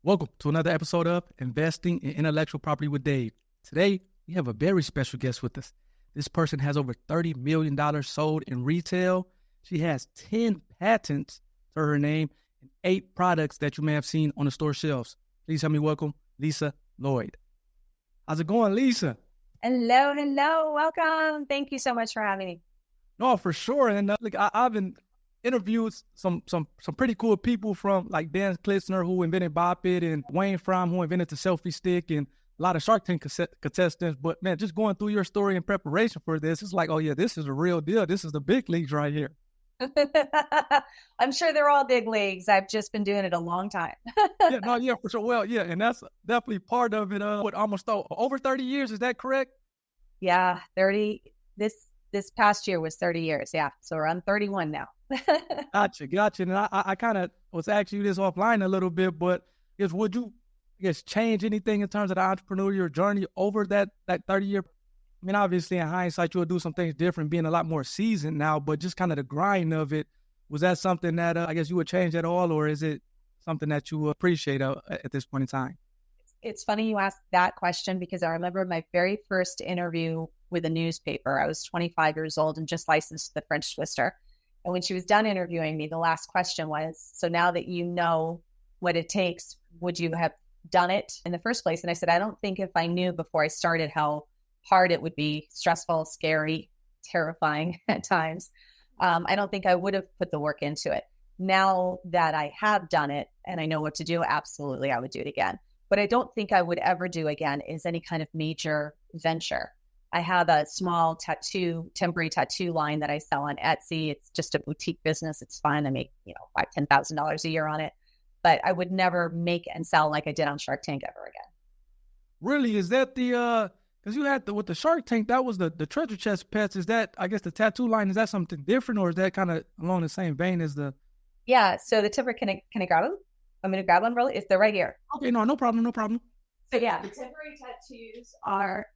Welcome to another episode of Investing in Intellectual Property with Dave. Today, we have a very special guest with us. This person has over $30 million sold in retail. She has 10 patents to her name and 8 products that you may have seen on the store shelves. Please help me welcome Lisa Lloyd. How's it going, Lisa? Hello. Welcome. Thank you so much for having me. No, for sure. And look, I've been interviewed some pretty cool people, from like Dan Klitsner, who invented Bop It, and Wayne Fromm, who invented the selfie stick, and a lot of Shark Tank contestants. But man, just going through your story in preparation for this, it's like, oh yeah, this is a real deal. This is the big leagues right here. I'm sure they're all big leagues. I've just been doing it a long time. Yeah, for sure. Well, yeah, and that's definitely part of it. What, almost over 30 years, is that correct? Yeah, 30. This past year was 30 years. Yeah, so I'm 31 now. Gotcha. And I kind of was asking you this offline a little bit, but would you, change anything in terms of the entrepreneurial journey over that 30-year? I mean, obviously, in hindsight, you would do some things different, being a lot more seasoned now, but just kind of the grind of it, was that something that I guess you would change at all, or is it something that you appreciate at this point in time? It's funny you asked that question, because I remember my very first interview with a newspaper. I was 25 years old and just licensed to the French Twister. And when she was done interviewing me, the last question was, so now that you know what it takes, would you have done it in the first place? And I said, I don't think if I knew before I started how hard it would be, stressful, scary, terrifying at times, I don't think I would have put the work into it. Now that I have done it and I know what to do, absolutely, I would do it again. What I don't think I would ever do again is any kind of major venture. I have a small temporary tattoo line that I sell on Etsy. It's just a boutique business. It's fine. I make, $5,000, $10,000 a year on it, but I would never make and sell like I did on Shark Tank ever again. Really? Is that because you had with the Shark Tank, that was the treasure chest pets. Is that, I guess, the tattoo line, is that something different, or is that kind of along the same vein as the? Yeah. So the temporary, can I grab them? I'm going to grab them really. They're right here. Okay. No problem. So yeah, the temporary tattoos are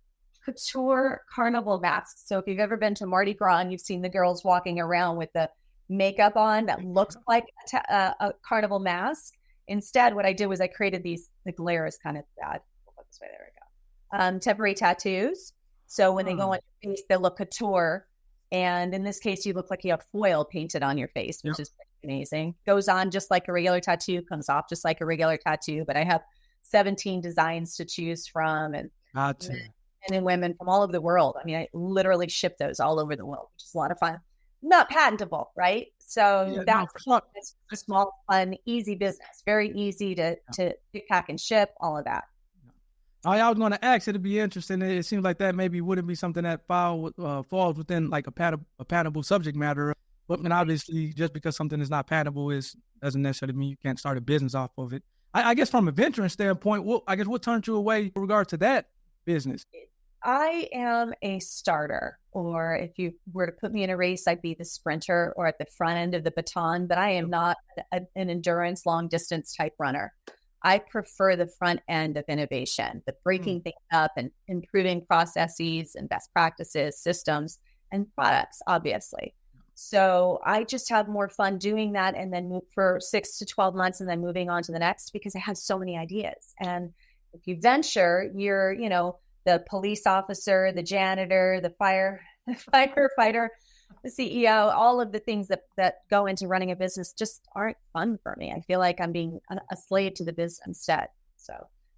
couture carnival masks. So if you've ever been to Mardi Gras and you've seen the girls walking around with the makeup on that looks like a carnival mask, instead what I did was I created these, the glare is kind of bad. We'll put this way, there we go. Temporary tattoos. So when they go on your face, they look couture. And in this case, you look like you have foil painted on your face, which is pretty amazing. Goes on just like a regular tattoo, comes off just like a regular tattoo. But I have 17 designs to choose from, and gotcha. Men and women from all over the world. I mean, I literally ship those all over the world, which is a lot of fun. Not patentable, right? So that's a small, fun, easy business. Very easy to pick, pack, and ship, all of that. I was going to ask, it'd be interesting. It seems like that maybe wouldn't be something that falls within like a patentable subject matter. But obviously, just because something is not patentable doesn't necessarily mean you can't start a business off of it. I guess from a venturing standpoint, what turned you away in regard to that business? I am a starter, or if you were to put me in a race, I'd be the sprinter or at the front end of the baton, but I am not an endurance long distance type runner. I prefer the front end of innovation, the breaking things up and improving processes and best practices, systems, and products, obviously. So I just have more fun doing that, and then move for 6 to 12 months and then moving on to the next, because I have so many ideas. And if you venture, you're, the police officer, the janitor, the firefighter, the CEO, all of the things that go into running a business just aren't fun for me. I feel like I'm being a slave to the business instead. So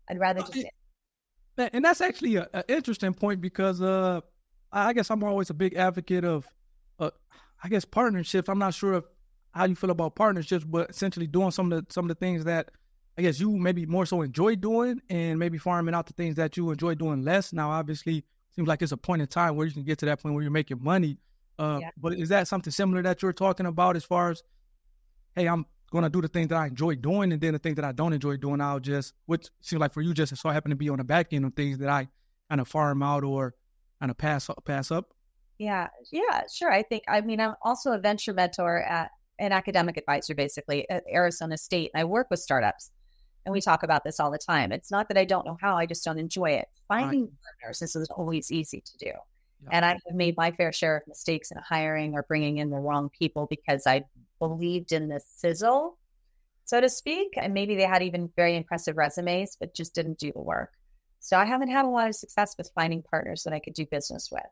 I'd rather just. And that's actually an interesting point, because I guess I'm always a big advocate of, partnerships. I'm not sure how you feel about partnerships, but essentially doing some of the things that I guess you maybe more so enjoy doing, and maybe farming out the things that you enjoy doing less. Now, obviously, it seems like it's a point in time where you can get to that point where you're making money. But is that something similar that you're talking about, as far as, hey, I'm going to do the things that I enjoy doing, and then the things that I don't enjoy doing, which seems like for you just so happen to be on the back end of things that I kind of farm out or kind of pass up? Yeah, sure. I'm also a venture mentor an academic advisor, basically, at Arizona State. And I work with startups. And we talk about this all the time. It's not that I don't know how, I just don't enjoy it. Finding partners isn't always easy to do. Yeah. And I have made my fair share of mistakes in hiring or bringing in the wrong people, because I believed in the sizzle so to speak. And maybe they had even very impressive resumes, but just didn't do the work. So I haven't had a lot of success with finding partners that I could do business with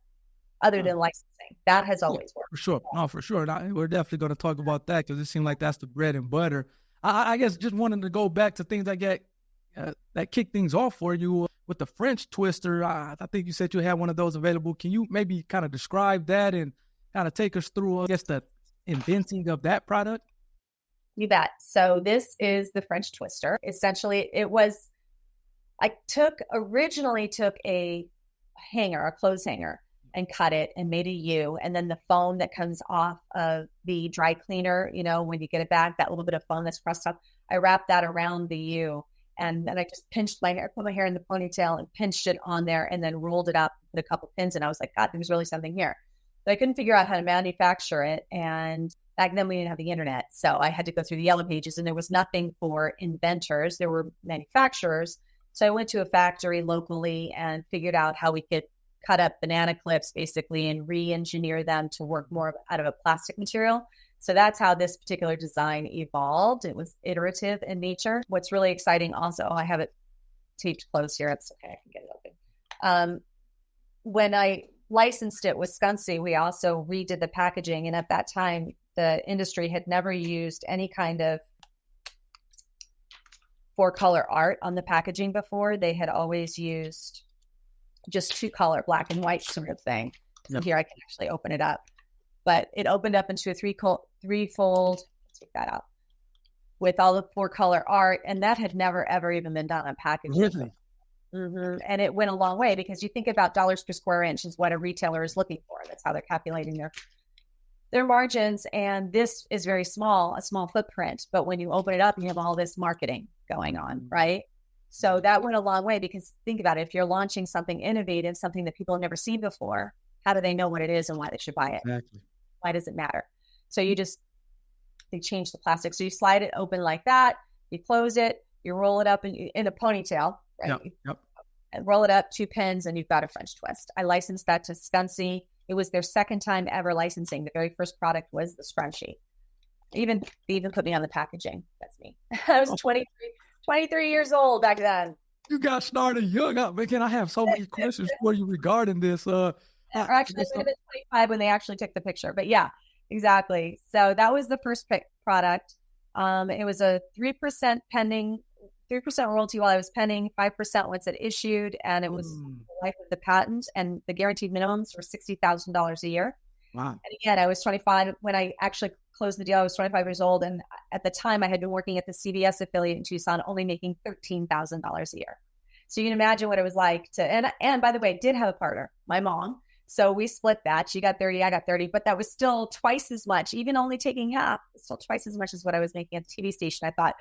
other than licensing. That has always worked. For sure. No, for sure. We're definitely going to talk about that because it seems like that's the bread and butter. I guess just wanted to go back to things that kick things off for you with the French twister. I think you said you had one of those available. Can you maybe kind of describe that and kind of take us through, I guess, the inventing of that product? You bet. So this is the French twister. Essentially, I originally took a hanger, a clothes hanger, and cut it and made a U. And then the foam that comes off of the dry cleaner, when you get it back, that little bit of foam that's pressed up, I wrapped that around the U. And then I just pinched my hair, put my hair in the ponytail and pinched it on there and then rolled it up, put a couple pins. And I was like, God, there's really something here. But I couldn't figure out how to manufacture it. And back then we didn't have the internet. So I had to go through the yellow pages and there was nothing for inventors. There were manufacturers. So I went to a factory locally and figured out how we could cut up banana clips basically and re-engineer them to work more out of a plastic material. So that's how this particular design evolved. It was iterative in nature. What's really exciting also, I have it taped close here. It's okay, I can get it open. When I licensed it with Scunsy, we also redid the packaging. And at that time, the industry had never used any kind of 4-color art on the packaging before. They had always used just 2-color, black and white sort of thing. So here I can actually open it up. But it opened up into a threefold, take that out, with all the 4-color art. And that had never, ever even been done on packaging. Really? Mm-hmm. And it went a long way because you think about dollars per square inch is what a retailer is looking for. That's how they're calculating their margins. And this is very small, a small footprint. But when you open it up, you have all this marketing going on, right? So that went a long way because think about it. If you're launching something innovative, something that people have never seen before, how do they know what it is and why they should buy it? Exactly. Why does it matter? So they change the plastic. So you slide it open like that, you close it, you roll it up in a ponytail, right? Yep. And roll it up, 2 pins, and you've got a French twist. I licensed that to Scunsy. It was their second time ever licensing. The very first product was the scrunchie. They even put me on the packaging. That's me. I was 23 years old back then. You got started young. Man, I have so many questions for you regarding this. Actually, it would have been 25 when they actually took the picture. But yeah, exactly. So that was the first product. It was a 3% royalty while I was pending, 5% once it issued, and it was the life of the patent. And the guaranteed minimums were $60,000 a year. Wow. And again, I was 25 when I actually closed the deal. I was 25 years old, and at the time, I had been working at the CBS affiliate in Tucson, only making $13,000 a year. So you can imagine what it was like to. And by the way, I did have a partner, my mom. So we split that. She got 30, I got 30, but that was still twice as much, even only taking half, still twice as much as what I was making at the TV station. I thought,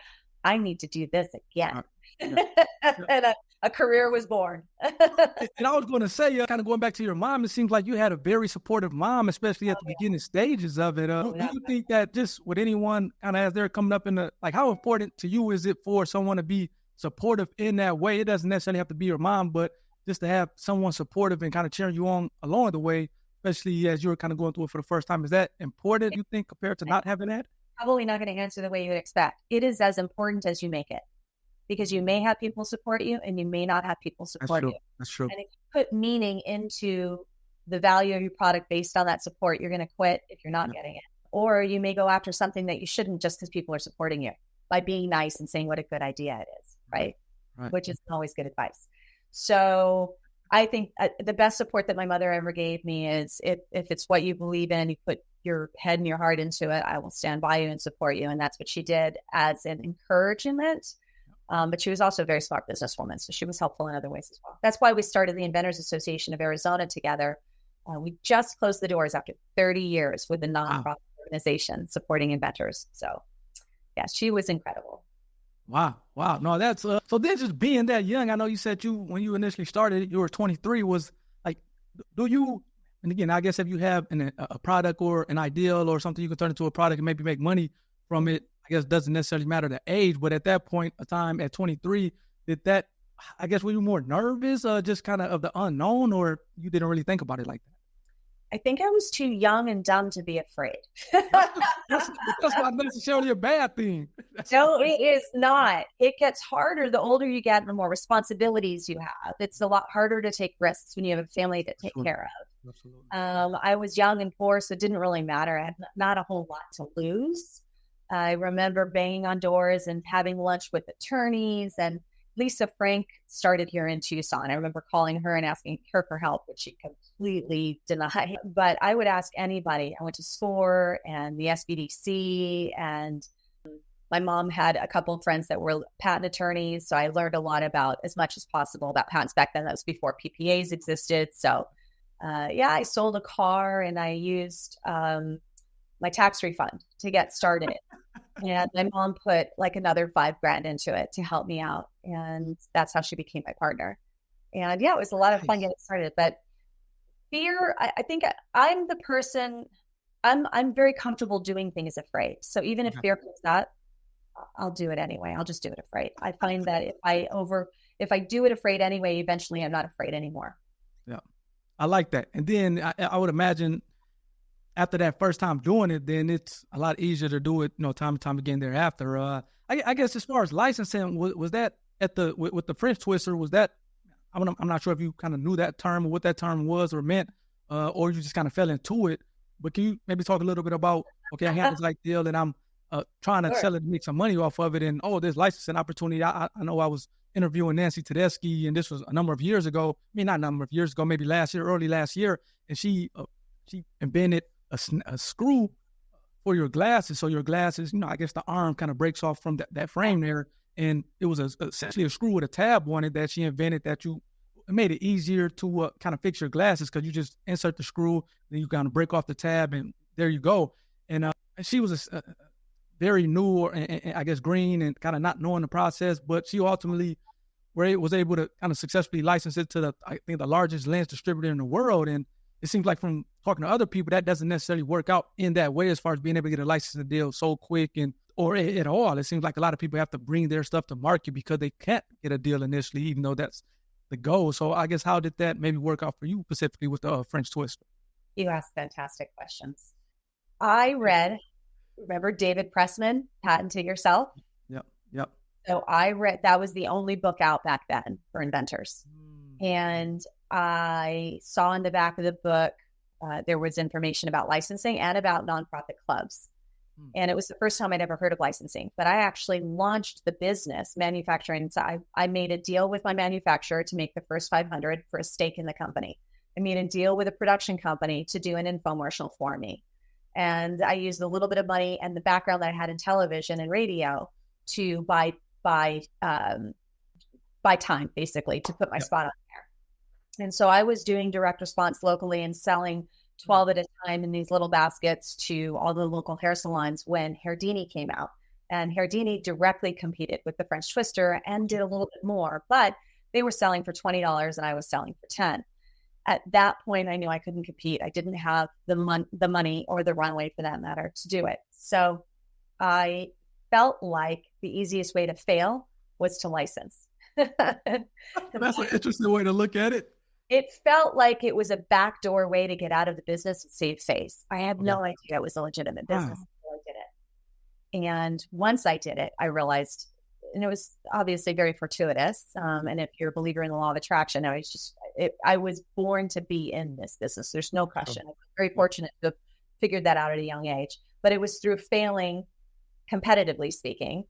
I need to do this again. And a career was born. And I was going to say, kind of going back to your mom, it seems like you had a very supportive mom, especially at the beginning stages of it. Do you think that just with anyone kind of as they're coming up how important to you is it for someone to be supportive in that way? It doesn't necessarily have to be your mom, but just to have someone supportive and kind of cheering you on along the way, especially as you're kind of going through it for the first time. Is that important, you think, compared to not having that? Probably not going to answer the way you would expect. It is as important as you make it, because you may have people support you and you may not have people support you. That's true. And if you put meaning into the value of your product based on that support, you're going to quit if you're not getting it. Or you may go after something that you shouldn't just because people are supporting you by being nice and saying what a good idea it is, right? Which is always good advice. So I think the best support that my mother ever gave me is if it's what you believe in, you put your head and your heart into it, I will stand by you and support you. And that's what she did as an encouragement. But she was also a very smart businesswoman. So she was helpful in other ways as well. That's why we started the Inventors Association of Arizona together. We just closed the doors after 30 years with a nonprofit organization supporting inventors. So yeah, she was incredible. Wow. No, that's so then just being that young, I know you said when you initially started, you were 23, was like, do you, and again, I guess if you have a product or an ideal or something you can turn into a product and maybe make money from it, I guess doesn't necessarily matter the age, but at that point of time at 23, were you more nervous just kind of the unknown, or you didn't really think about it like that? I think I was too young and dumb to be afraid. That's not necessarily a bad thing. No, it is not. It gets harder the older you get, the more responsibilities you have. It's a lot harder to take risks when you have a family to take care of. Absolutely. I was young and poor, so it didn't really matter. I had not a whole lot to lose. I remember banging on doors and having lunch with attorneys, and Lisa Frank started here in Tucson. I remember calling her and asking her for help, which she completely denied. But I would ask anybody. I went to SCORE and the SBDC, and my mom had a couple of friends that were patent attorneys. So I learned a lot about, as much as possible, about patents back then. That was before PPAs existed. So I sold a car and I used my tax refund to get started. And my mom put like another $5,000 into it to help me out. And that's how she became my partner. And yeah, it was a lot of fun getting started. But fear, I think I'm the person, I'm very comfortable doing things afraid. So even if fear comes up, I'll do it anyway. I'll just do it afraid. I find that if I do it afraid anyway, eventually I'm not afraid anymore. Yeah. I like that. And then I would imagine after that first time doing it, then it's a lot easier to do it, time and time again thereafter. I guess as far as licensing, was that with the French twister, was that, I'm not sure if you kind of knew that term or what that term was or meant, or you just kind of fell into it. But can you maybe talk a little bit about, okay, I have this like deal and I'm trying to sell it, make some money off of it. And, there's licensing opportunity. I know I was interviewing Nancy Tedeschi, and this was a number of years ago. Not a number of years ago, maybe early last year. And she invented a screw for your glasses. So your glasses, I guess the arm kind of breaks off from that frame there. And it was essentially a screw with a tab on it that she invented it made it easier to kind of fix your glasses, because you just insert the screw, then you kind of break off the tab, and there you go. And she was very new and I guess green and kind of not knowing the process, but she ultimately was able to kind of successfully license it to I think the largest lens distributor in the world. And it seems like from talking to other people, that doesn't necessarily work out in that way as far as being able to get a licensing deal so quick or at all. It seems like a lot of people have to bring their stuff to market because they can't get a deal initially, even though that's the goal. So I guess how did that maybe work out for you specifically with the French twister? You ask fantastic questions. Remember David Pressman, Patent It Yourself? Yep. So I read, that was the only book out back then for inventors. And I saw in the back of the book, there was information about licensing and about nonprofit clubs. And it was the first time I'd ever heard of licensing, but I actually launched the business manufacturing. So I made a deal with my manufacturer to make the first 500 for a stake in the company. I made a deal with a production company to do an infomercial for me. And I used a little bit of money and the background that I had in television and radio to buy time, basically, to put my spot on there. And so I was doing direct response locally and selling 12 at a time in these little baskets to all the local hair salons when Herdini came out. And Herdini directly competed with the French twister and did a little bit more, but they were selling for $20 and I was selling for $10. At that point, I knew I couldn't compete. I didn't have the money or the runway, for that matter, to do it. So I felt like the easiest way to fail was to license. That's an interesting way to look at it. It felt like it was a backdoor way to get out of the business and save face. I had no idea it was a legitimate business until I did it. And once I did it, I realized, and it was obviously very fortuitous. And if you're a believer in the law of attraction, I was born to be in this business. There's no question. I was very fortunate to have figured that out at a young age. But it was through failing, competitively speaking,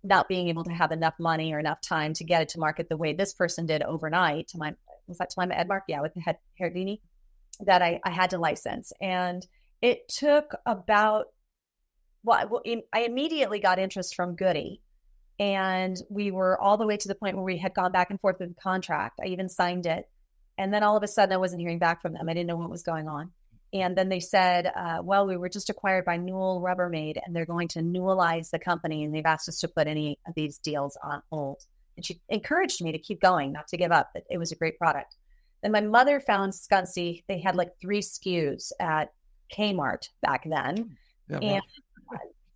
not being able to have enough money or enough time to get it to market the way this person did overnight. Was that Talima Edmark? Yeah, with the Herdini, that I had to license. And it took I immediately got interest from Goody. And we were all the way to the point where we had gone back and forth with the contract. I even signed it. And then all of a sudden I wasn't hearing back from them. I didn't know what was going on. And then they said, we were just acquired by Newell Rubbermaid and they're going to Newellize the company. And they've asked us to put any of these deals on hold. And she encouraged me to keep going, not to give up, that it was a great product. Then my mother found Scunsy. They had like 3 SKUs at Kmart back then. Yeah,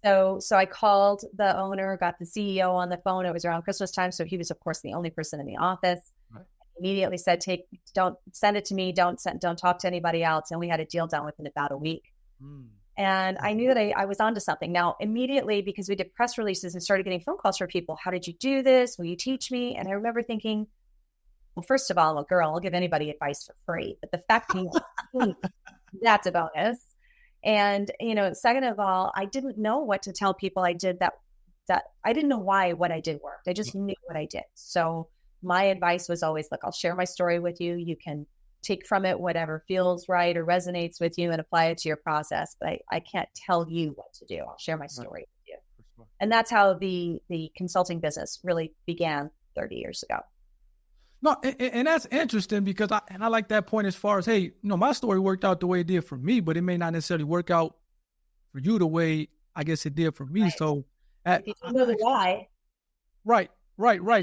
and so I called the owner, got the CEO on the phone. It was around Christmas time. So he was, of course, the only person in the office. Right. immediately said, don't send it to me. Don't talk to anybody else. And we had a deal done within about a week. And I knew that I was onto something. Now, immediately, because we did press releases and started getting phone calls from people, how did you do this? Will you teach me? And I remember thinking, well, first of all, I'm a girl, I'll give anybody advice for free. But the fact that that's a bonus. And, second of all, I didn't know what to tell people I did that I didn't know why what I did worked. I just knew what I did. So my advice was always, look, I'll share my story with you. You can take from it whatever feels right or resonates with you and apply it to your process. But I can't tell you what to do. I'll share my story with you. And that's how the consulting business really began 30 years ago. No, and that's interesting because I like that point as far as, hey, my story worked out the way it did for me, but it may not necessarily work out for you the way I guess it did for me. Right. So you know the why. Right.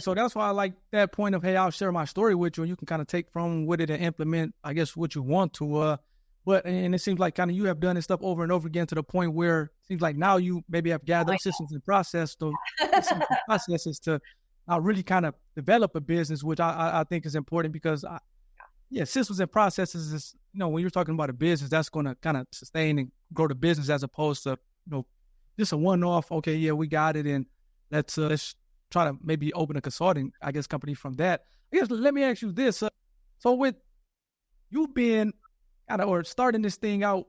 So that's why I like that point of, hey, I'll share my story with you and you can kind of take from with it and implement, I guess, what you want to. And it seems like kind of you have done this stuff over and over again to the point where it seems like now you maybe have gathered systems and processes to really kind of develop a business, which I think is important because, systems and processes is, when you're talking about a business, that's going to kind of sustain and grow the business as opposed to, just a one-off, okay, yeah, we got it, and let's try to maybe open a consulting, I guess, company from that. I guess let me ask you this. So with you being or starting this thing out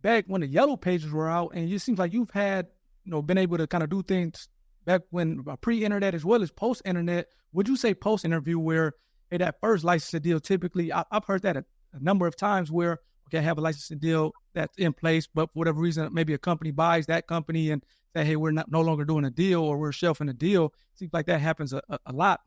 back when the yellow pages were out, and it seems like you've had, been able to kind of do things back when pre-internet as well as post-internet. Would you say post-interview where, hey, that first licensing deal, typically, I've heard that a number of times where, okay, I have a licensing deal that's in place, but for whatever reason, maybe a company buys that company and say, hey, we're no longer doing a deal or we're shelving a deal. It seems like that happens a lot.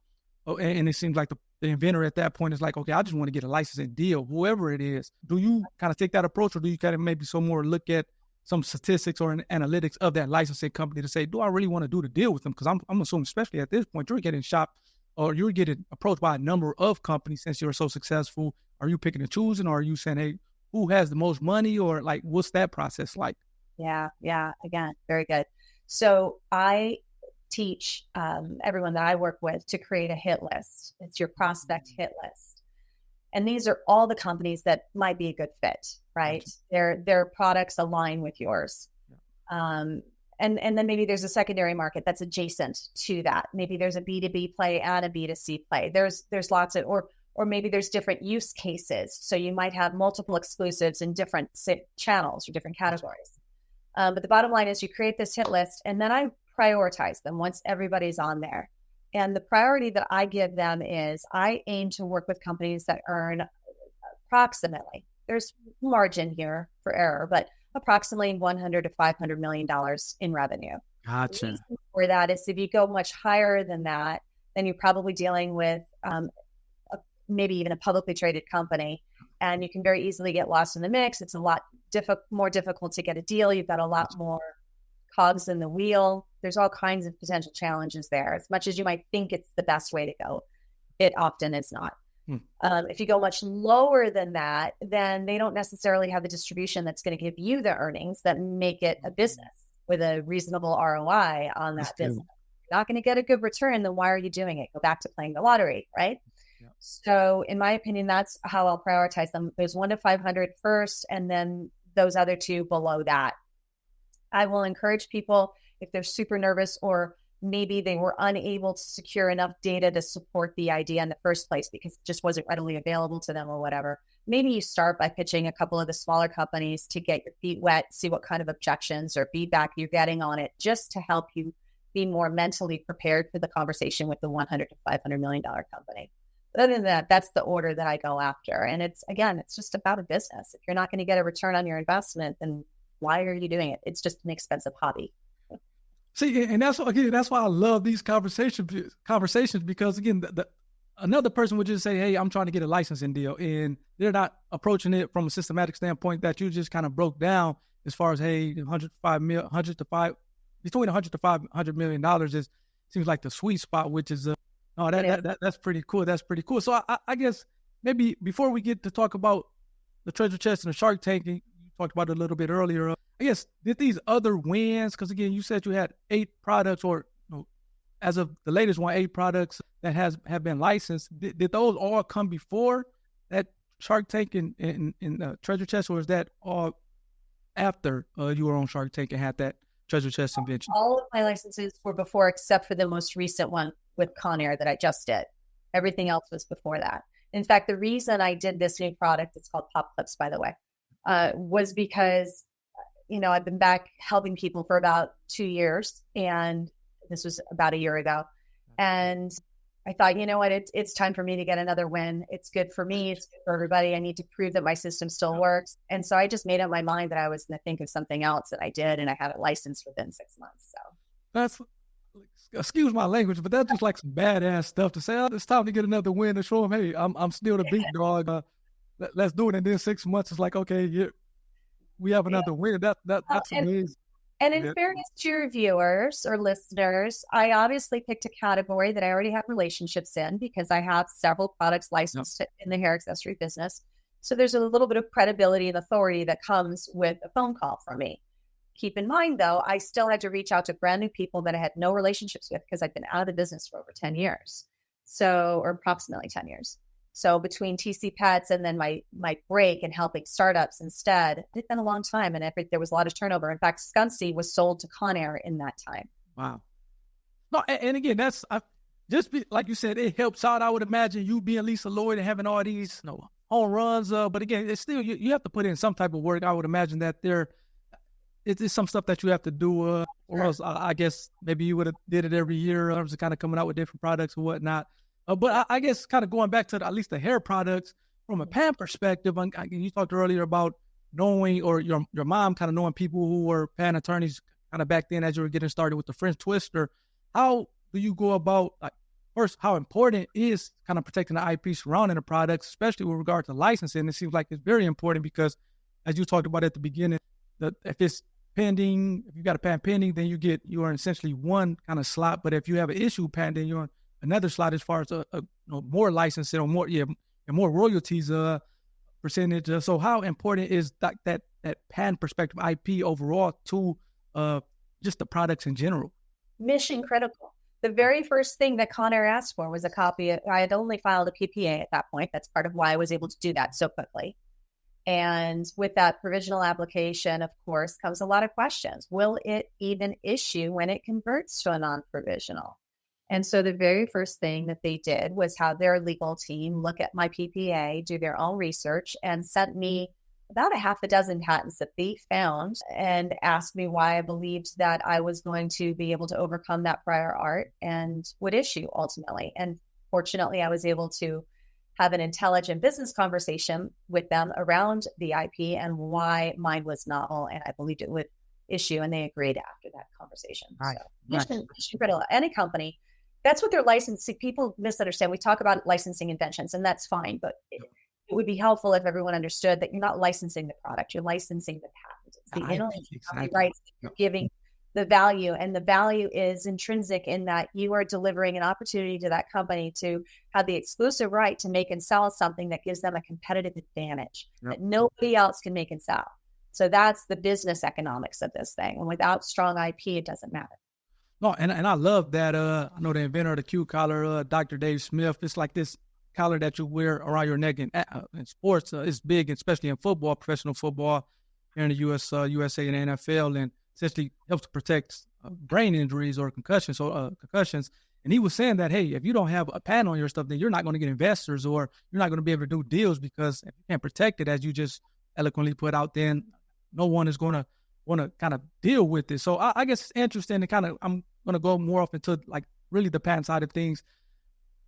And it seems like the inventor at that point is like, okay, I just want to get a licensing deal, whoever it is. Do you kind of take that approach, or do you kind of maybe some more look at some statistics or an analytics of that licensing company to say, do I really want to do the deal with them? Because I'm assuming, especially at this point, you're getting shopped or you're getting approached by a number of companies since you're so successful. Are you picking and choosing, or are you saying, hey, who has the most money, or like, what's that process like? Yeah. Again, very good. So I teach everyone that I work with to create a hit list. It's your prospect hit list. And these are all the companies that might be a good fit, right? Their products align with yours. And then maybe there's a secondary market that's adjacent to that. Maybe there's a B2B play and a B2C play. There's lots of, or maybe there's different use cases. So you might have multiple exclusives in different channels or different categories. But the bottom line is you create this hit list, and then I prioritize them once everybody's on there. And the priority that I give them is I aim to work with companies that earn approximately, there's margin here for error, but approximately $100 to $500 million in revenue. Gotcha. The reason for that is if you go much higher than that, then you're probably dealing with maybe even a publicly traded company, and you can very easily get lost in the mix. It's a lot more difficult to get a deal. You've got a lot more cogs in the wheel. There's all kinds of potential challenges there. As much as you might think it's the best way to go, it often is not. If you go much lower than that, then they don't necessarily have the distribution that's going to give you the earnings that make it a business with a reasonable ROI on that business. You're not going to get a good return, then why are you doing it? Go back to playing the lottery, right? Yeah. So in my opinion, that's how I'll prioritize them. There's 1 to 500 first, and then those other two below that. I will encourage people, if they're super nervous or maybe they were unable to secure enough data to support the idea in the first place because it just wasn't readily available to them or whatever. Maybe you start by pitching a couple of the smaller companies to get your feet wet, see what kind of objections or feedback you're getting on it, just to help you be more mentally prepared for the conversation with the $100 to $500 million company. But other than that, that's the order that I go after. And it's just about a business. If you're not going to get a return on your investment, then why are you doing it? It's just an expensive hobby. See, and that's why I love these conversations because again, another person would just say, "Hey, I'm trying to get a licensing deal," and they're not approaching it from a systematic standpoint that you just kind of broke down as far as, hey, between $100 to $500 million is seems like the sweet spot, which is that's pretty cool. That's pretty cool. So I guess maybe before we get to talk about the treasure chest and the Shark Tank, you talked about it a little bit earlier. I guess, did these other wins, because again, you said you had 8 products or as of the latest one, 8 products that have been licensed. Did those all come before that Shark Tank and Treasure Chest, or is that all after you were on Shark Tank and had that Treasure Chest Invention? All of my licenses were before, except for the most recent one with Conair that I just did. Everything else was before that. In fact, the reason I did this new product, it's called Pop Clips, by the way, was because, I've been back helping people for about 2 years, and this was about a year ago. And I thought, you know what, it's time for me to get another win. It's good for me. It's good for everybody. I need to prove that my system still works. And so I just made up my mind that I was going to think of something else that I did, and I had it licensed within 6 months. So that's, excuse my language, but that's just like some badass stuff to say. Oh, it's time to get another win to show them, hey, I'm still the big dog. Let's do it. And then 6 months, it's like, okay, we have another win. That's amazing. And in fairness to your viewers or listeners, I obviously picked a category that I already have relationships in because I have several products licensed in the hair accessory business. So there's a little bit of credibility and authority that comes with a phone call from me. Keep in mind, though, I still had to reach out to brand new people that I had no relationships with because I've been out of the business for over 10 years. Or approximately 10 years. So between TC Pets and then my break and helping startups instead, it's been a long time, and there was a lot of turnover. In fact, Scuncy was sold to Conair in that time. Wow. No, and again, like you said, it helps out. I would imagine you being Lisa Lloyd and having all these home runs. But again, it's still, you have to put in some type of work. I would imagine that it's some stuff that you have to do, or else I guess maybe you would have did it every year in terms of kind of coming out with different products or whatnot. But I guess kind of going back to at least the hair products from a pan perspective, you talked earlier about knowing, or your mom kind of knowing people who were pan attorneys kind of back then as you were getting started with the French Twister. How do you go about, first, how important is kind of protecting the IP surrounding the products, especially with regard to licensing? It seems like it's very important because, as you talked about at the beginning, that if it's pending, if you got a patent pending, then you are essentially one kind of slot. But if you have an issue pending, you're on another slot as far as more licensing or more royalties percentage. So how important is that patent perspective IP overall to just the products in general? Mission critical. The very first thing that Conair asked for was a copy. I had only filed a PPA at that point. That's part of why I was able to do that so quickly. And with that provisional application, of course, comes a lot of questions. Will it even issue when it converts to a non-provisional? And so the very first thing that they did was have their legal team look at my PPA, do their own research, and sent me about a half a dozen patents that they found and asked me why I believed that I was going to be able to overcome that prior art and would issue ultimately. And fortunately, I was able to have an intelligent business conversation with them around the IP and why mine was novel, and I believed it would issue, and they agreed after that conversation. Right. So mission critical. Any company, that's what they're licensing. People misunderstand. We talk about licensing inventions, and that's fine, but it would be helpful if everyone understood that you're not licensing the product, you're licensing the patent. It's the intellectual rights that you're giving the value, and the value is intrinsic in that you are delivering an opportunity to that company to have the exclusive right to make and sell something that gives them a competitive advantage that nobody else can make and sell. So that's the business economics of this thing. And without strong IP, it doesn't matter. No, and I love that. I know the inventor of the Q collar, Dr. Dave Smith. It's like this collar that you wear around your neck in sports. It's big, especially in football, professional football here in the USA and NFL, and essentially helps to protect brain injuries or concussions. And he was saying that, hey, if you don't have a patent on your stuff, then you're not going to get investors, or you're not going to be able to do deals, because if you can't protect it, as you just eloquently put out, then no one is going to want to kind of deal with it. So I guess it's interesting, and I'm going to go more off into like really the patent side of things.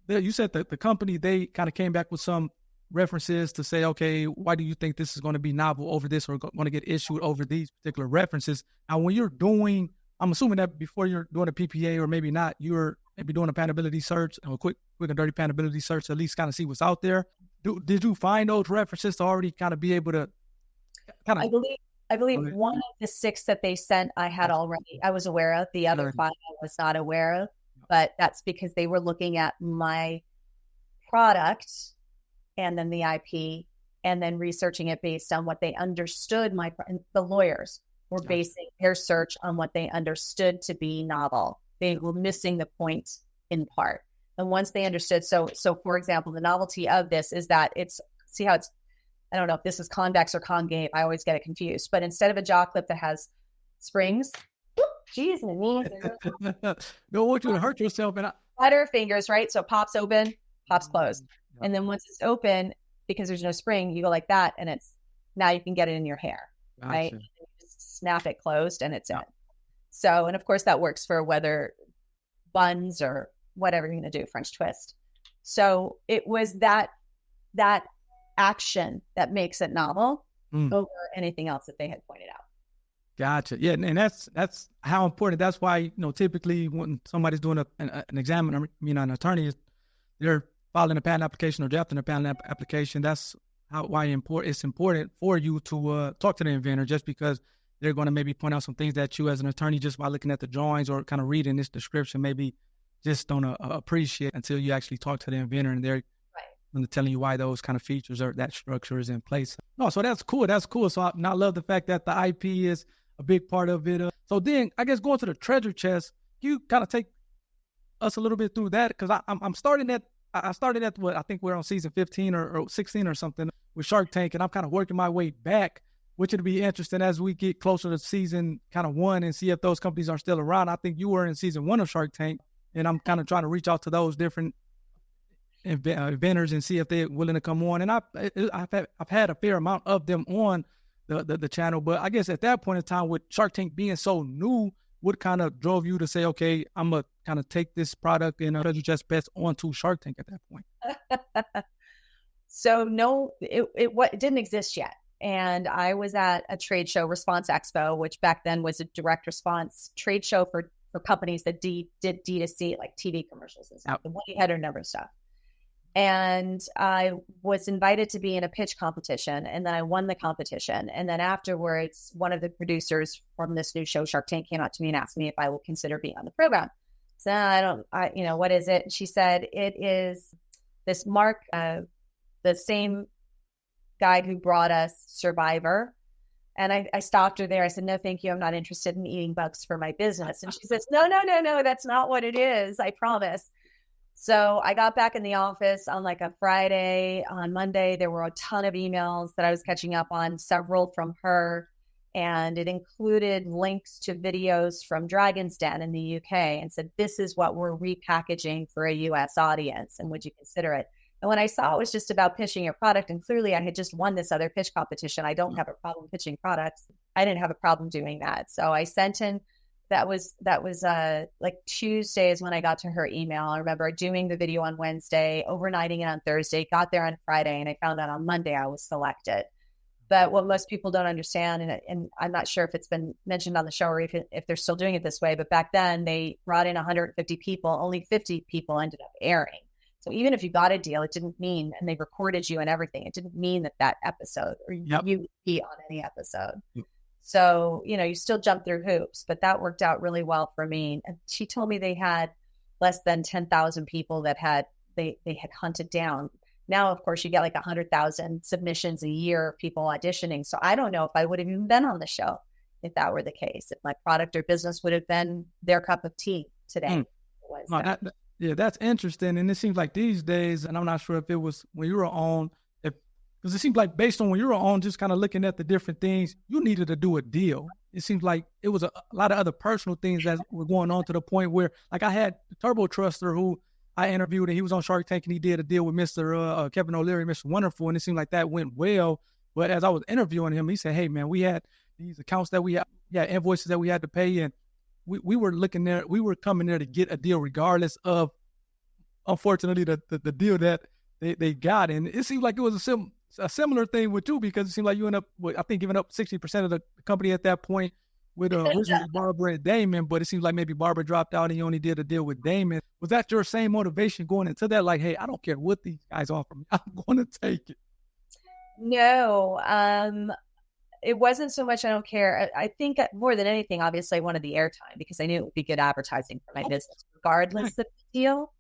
You said that the company, they kind of came back with some references to say, okay, why do you think this is going to be novel over this, or going to get issued over these particular references? Now, when you're doing, I'm assuming that before you're doing a PPA, or maybe not, you're maybe doing a patentability search, a quick and dirty patentability search, to at least kind of see what's out there. Did you find those references to already kind of be able to kind of? I believe one of the 6 that they sent, I had already, I was aware of. The other 5 I was not aware of, but that's because they were looking at my product and then the IP, and then researching it based on what they understood. The lawyers were basing their search on what they understood to be novel They were missing the point in part. And once they understood, so for example, the novelty of this is that see how it's, I don't know if this is convex or concave. I always get it confused. But instead of a jaw clip that has springs, geez, and knees. Don't want you to hurt yourself. And Butterfingers, right? So it pops open, pops closed. Yeah. And then once it's open, because there's no spring, you go like that, and now you can get it in your hair, gotcha. Right? You just snap it closed, and it's in. So, and of course that works for whether buns or whatever you're going to do, French twist. So it was that action that makes it novel over anything else that they had pointed out. Gotcha. Yeah, and that's how important. That's why, typically when somebody's doing an examiner, an attorney, they're filing a patent application or drafting a patent application. That's why it's important for you to talk to the inventor, just because they're going to maybe point out some things that you as an attorney, just by looking at the drawings or kind of reading this description, maybe just don't appreciate until you actually talk to the inventor and they're telling you why those kind of features or that structure is in place. No, so that's cool. That's cool. So I love the fact that the IP is a big part of it. So then I guess going to the treasure chest, you kind of take us a little bit through that, because I started at what I think we're on season 15 or 16 or something with Shark Tank, and I'm kind of working my way back, which would be interesting as we get closer to season kind of 1 and see if those companies are still around. I think you were in season 1 of Shark Tank, and I'm kind of trying to reach out to those different inventors and see if they're willing to come on. And I've had a fair amount of them on the channel, but I guess at that point in time, with Shark Tank being so new, what kind of drove you to say, okay, I'm gonna kind of take this product and Treasure Chest Pets onto Shark Tank at that point? So no, it didn't exist yet. And I was at a trade show, Response Expo, which back then was a direct response trade show for companies that did D2C, like TV commercials and stuff, the one-header number stuff. And I was invited to be in a pitch competition, and then I won the competition. And then afterwards, one of the producers from this new show, Shark Tank, came out to me and asked me if I would consider being on the program. So what is it? And she said, it is this Mark, the same guy who brought us Survivor. And I stopped her there. I said, no, thank you. I'm not interested in eating bugs for my business. And she says, no, that's not what it is. I promise. So I got back in the office on like a Friday. On Monday, there were a ton of emails that I was catching up on, several from her. And it included links to videos from Dragon's Den in the UK, and said, this is what we're repackaging for a US audience. And would you consider it? And when I saw it was just about pitching your product, and clearly I had just won this other pitch competition, I don't have a problem pitching products. I didn't have a problem doing that. So I sent in, that was like Tuesday is when I got to her email. I remember doing the video on Wednesday, overnighting it on Thursday, got there on Friday, and I found out on Monday I was selected. But what most people don't understand, and I'm not sure if it's been mentioned on the show or if they're still doing it this way, but back then they brought in 150 people, only 50 people ended up airing. So even if you got a deal, it didn't mean, and they recorded you and everything, it didn't mean that episode or you would be on any episode. Yep. So, you still jump through hoops, but that worked out really well for me. And she told me they had less than 10,000 people that they had hunted down. Now, of course, you get like 100,000 submissions a year of people auditioning. So I don't know if I would have even been on the show if that were the case, if my product or business would have been their cup of tea today. That's interesting. And it seems like these days, and I'm not sure if it was when you were on, because it seems like based on when you were on, just kind of looking at the different things, you needed to do a deal. It seems like it was a lot of other personal things that were going on to the point where, like, I had Turbo Truster who I interviewed, and he was on Shark Tank, and he did a deal with Mr. Kevin O'Leary, Mr. Wonderful, and it seemed like that went well. But as I was interviewing him, he said, hey, man, we had these accounts that we had invoices that we had to pay, and we were looking there, we were coming there to get a deal regardless of, unfortunately, the deal that they got. And it seemed like it was a similar thing with you, because it seemed like you ended up with, I think, giving up 60% of the company at that point with originally Barbara and Damon, but it seems like maybe Barbara dropped out and you only did a deal with Damon. Was that your same motivation going into that? Like, hey, I don't care what these guys offer me, I'm going to take it. No, it wasn't so much I don't care. I think more than anything, obviously, I wanted the airtime because I knew it would be good advertising for my business, regardless of the deal.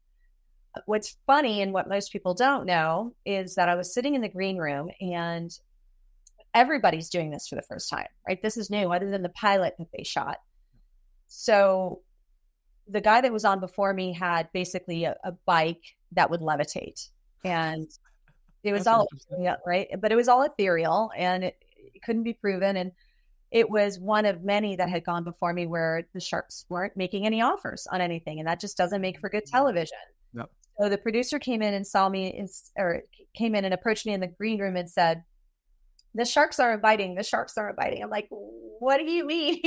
What's funny and what most people don't know is that I was sitting in the green room, and everybody's doing this for the first time, right? This is new, other than the pilot that they shot. So the guy that was on before me had basically a bike that would levitate, and it was all, yeah, right. But it was all ethereal, and it couldn't be proven. And it was one of many that had gone before me where the sharks weren't making any offers on anything. And that just doesn't make for good television. Yep. So the producer came in and saw me came in and approached me in the green room and said, the sharks aren't biting. The sharks aren't biting. I'm like, what do you mean?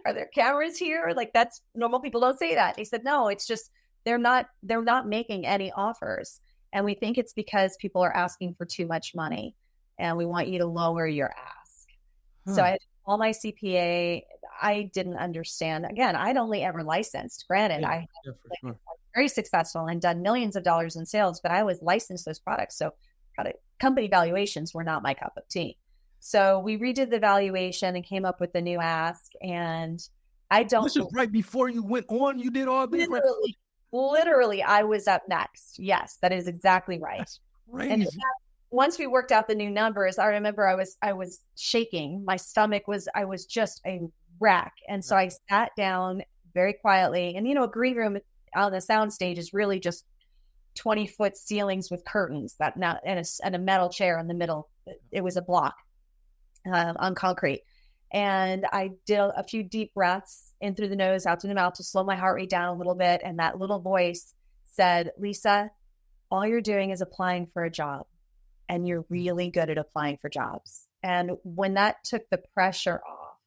Are there cameras here? Like, that's normal. People don't say that. He said, no, it's just, they're not making any offers. And we think it's because people are asking for too much money, and we want you to lower your ask. So I had all my CPA. I didn't understand. Again, I'd only ever licensed. Granted, I was very successful and done millions of dollars in sales, but I was licensed those products. So company valuations were not my cup of tea. So we redid the valuation and came up with the new ask. And this is right before you went on. You did all this. Literally, I was up next. Yes, that is exactly right. That's crazy. And once we worked out the new numbers, I remember I was shaking. My stomach I was just a wreck. And so I sat down very quietly. And, a green room on the sound stage is really just 20-foot ceilings with curtains and a metal chair in the middle. It was a block on concrete. And I did a few deep breaths in through the nose, out through the mouth to slow my heart rate down a little bit. And that little voice said, Lisa, all you're doing is applying for a job. And you're really good at applying for jobs. And when that took the pressure off,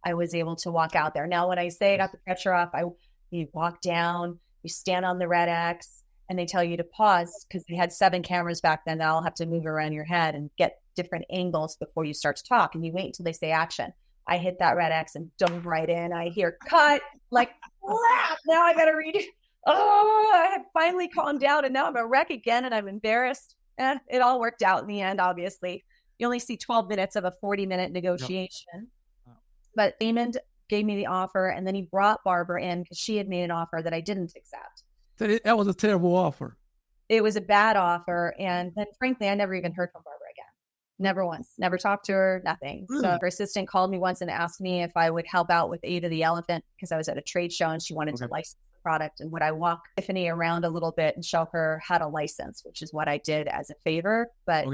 I was able to walk out there. Now, when I say I got the pressure off, you walk down, you stand on the red X, and they tell you to pause because they had 7 cameras back then that I'll have to move around your head and get different angles before you start to talk. And you wait until they say action. I hit that red X and dove right in. I hear cut, like, now I got to read it. Oh, I had finally calmed down, and now I'm a wreck again, and I'm embarrassed. It all worked out in the end, obviously. You only see 12 minutes of a 40-minute negotiation. Yep. But Damon gave me the offer, and then he brought Barbara in because she had made an offer that I didn't accept. That was a terrible offer. It was a bad offer. And then, frankly, I never even heard from Barbara again. Never once. Never talked to her, nothing. Really? So her assistant called me once and asked me if I would help out with Ada the Elephant because I was at a trade show and she wanted to license product, and would I walk Tiffany around a little bit and show her how to license, which is what I did as a favor, but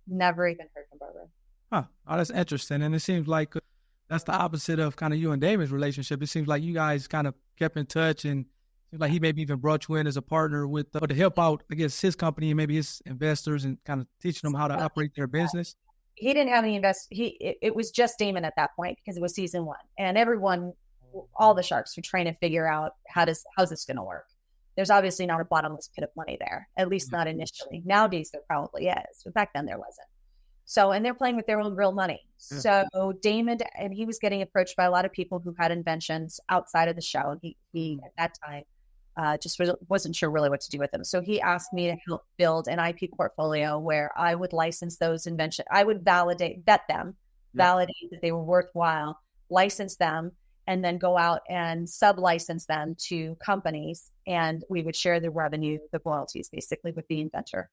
never even heard from Barbara. Oh, that's interesting. And it seems like that's the opposite of kind of you and Damon's relationship. It seems like you guys kind of kept in touch, and it seems like he maybe even brought you in as a partner with to help out, I guess, his company and maybe his investors and kind of teaching them how to operate their business. He didn't have any it was just Damon at that point because it was season 1, and everyone, all the sharks were trying to figure out how's this going to work. There's obviously not a bottomless pit of money there, at least not initially. Nowadays there probably is, but back then there wasn't. So, and they're playing with their own real money. So Damon, and he was getting approached by a lot of people who had inventions outside of the show. He at that time just wasn't sure really what to do with them. So he asked me to help build an IP portfolio where I would license those inventions. I would vet them, validate that they were worthwhile, license them, and then go out and sub-license them to companies. And we would share the revenue, the royalties, basically, with the inventor.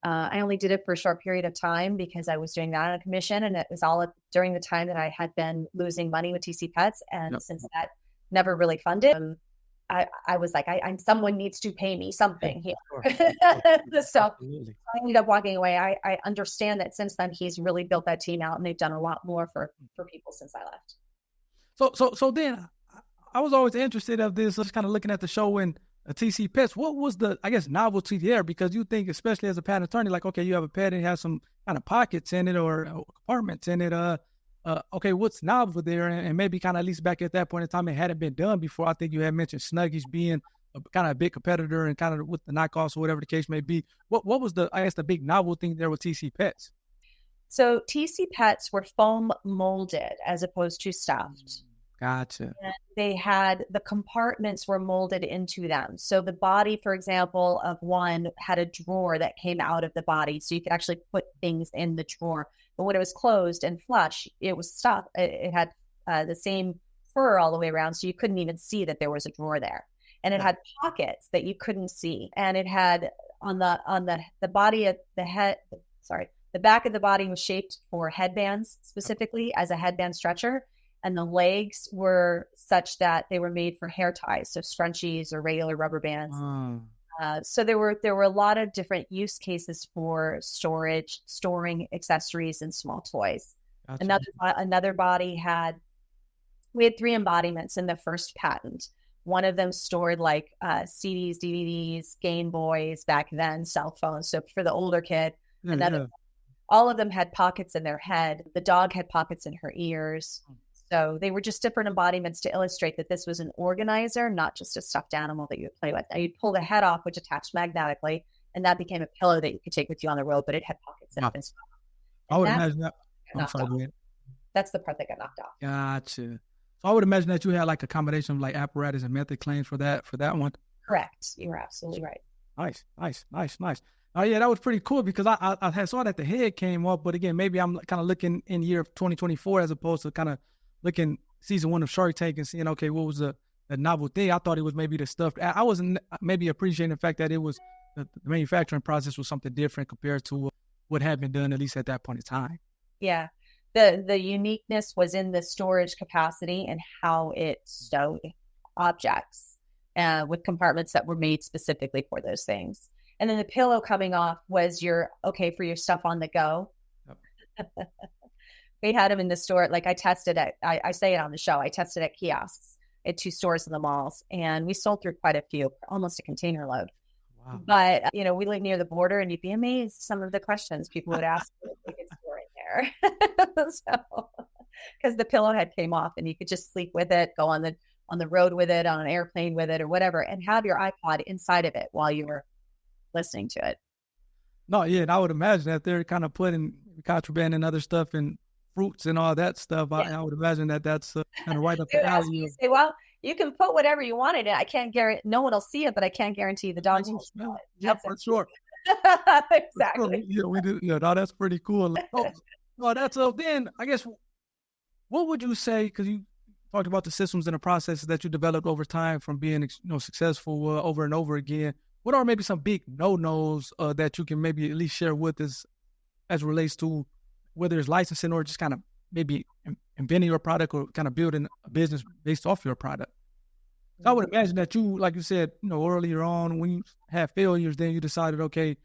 I only did it for a short period of time because I was doing that on a commission. And it was all during the time that I had been losing money with TC Pets. And since that never really funded, I was like, someone needs to pay me something here. So I ended up walking away. I understand that since then, he's really built that team out, and they've done a lot more for people since I left. So then I was always interested of this, just kind of looking at the show and TC Pets. What was the, I guess, novelty there? Because you think, especially as a patent attorney, like, okay, you have a pet and it has some kind of pockets in it or compartments in it. Okay, what's novel there? And maybe kind of at least back at that point in time, it hadn't been done before. I think you had mentioned Snuggies being kind of a big competitor and kind of with the knockoffs or whatever the case may be. What was the big novel thing there with TC Pets? So TC Pets were foam molded as opposed to stuffed. Gotcha. And they had, the compartments were molded into them. So the body, for example, of one had a drawer that came out of the body. So you could actually put things in the drawer. But when it was closed and flush, it was stuffed. It had the same fur all the way around. So you couldn't even see that there was a drawer there. And it had pockets that you couldn't see. And it had on the body of the head, the back of the body was shaped for headbands specifically as a headband stretcher. and the legs were such that they were made for hair ties, so scrunchies or regular rubber bands. So there were a lot of different use cases for storing accessories and small toys. Gotcha. Another body we had 3 embodiments in the first patent. One of them stored like CDs, DVDs, Game Boys back then, cell phones. So for the older kid, all of them had pockets in their head. The dog had pockets in her ears. So they were just different embodiments to illustrate that this was an organizer, not just a stuffed animal that you would play with. Now you'd pull the head off, which attached magnetically, and that became a pillow that you could take with you on the road, but it had pockets in it as well. I would imagine that. I'm sorry. That's the part that got knocked off. Gotcha. So I would imagine that you had like a combination of like apparatus and method claims for that one. Correct. You were absolutely right. Nice. Oh yeah, that was pretty cool because I had saw that the head came up, but again, maybe I'm kind of looking in year of 2024 as opposed to kind of looking season 1 of Shark Tank and seeing, okay, what was the novel thing? I thought it was maybe the stuff. I wasn't maybe appreciating the fact that it was the manufacturing process was something different compared to what had been done, at least at that point in time. Yeah. The uniqueness was in the storage capacity and how it stowed objects with compartments that were made specifically for those things. And then the pillow coming off was for your stuff on the go. Yep. We had them in the store. Like I tested it. I say it on the show. I tested at kiosks at 2 stores in the malls, and we sold through quite a few, almost a container load. Wow. But, we live near the border, and you'd be amazed some of the questions people would ask if we could store in there. So, because the pillow head came off and you could just sleep with it, go on the road with it, on an airplane with it or whatever, and have your iPod inside of it while you were listening to it. No, yeah, and I would imagine that they're kind of putting contraband and other stuff in fruits and all that stuff. Yeah. I would imagine that's kind of right up the alley. Say, well, you can put whatever you want in it. I can't guarantee no one will see it, but I can't guarantee the dogs will smell it. Yeah, for sure. Exactly. Yeah, we do. Yeah, no, that's pretty cool. Then I guess, what would you say? Because you talked about the systems and the processes that you developed over time from being successful over and over again. What are maybe some big no-nos that you can maybe at least share with us as it relates to whether it's licensing or just kind of maybe inventing your product or kind of building a business based off your product? So I would imagine that you, like you said, earlier on when you had failures, then you decided, okay,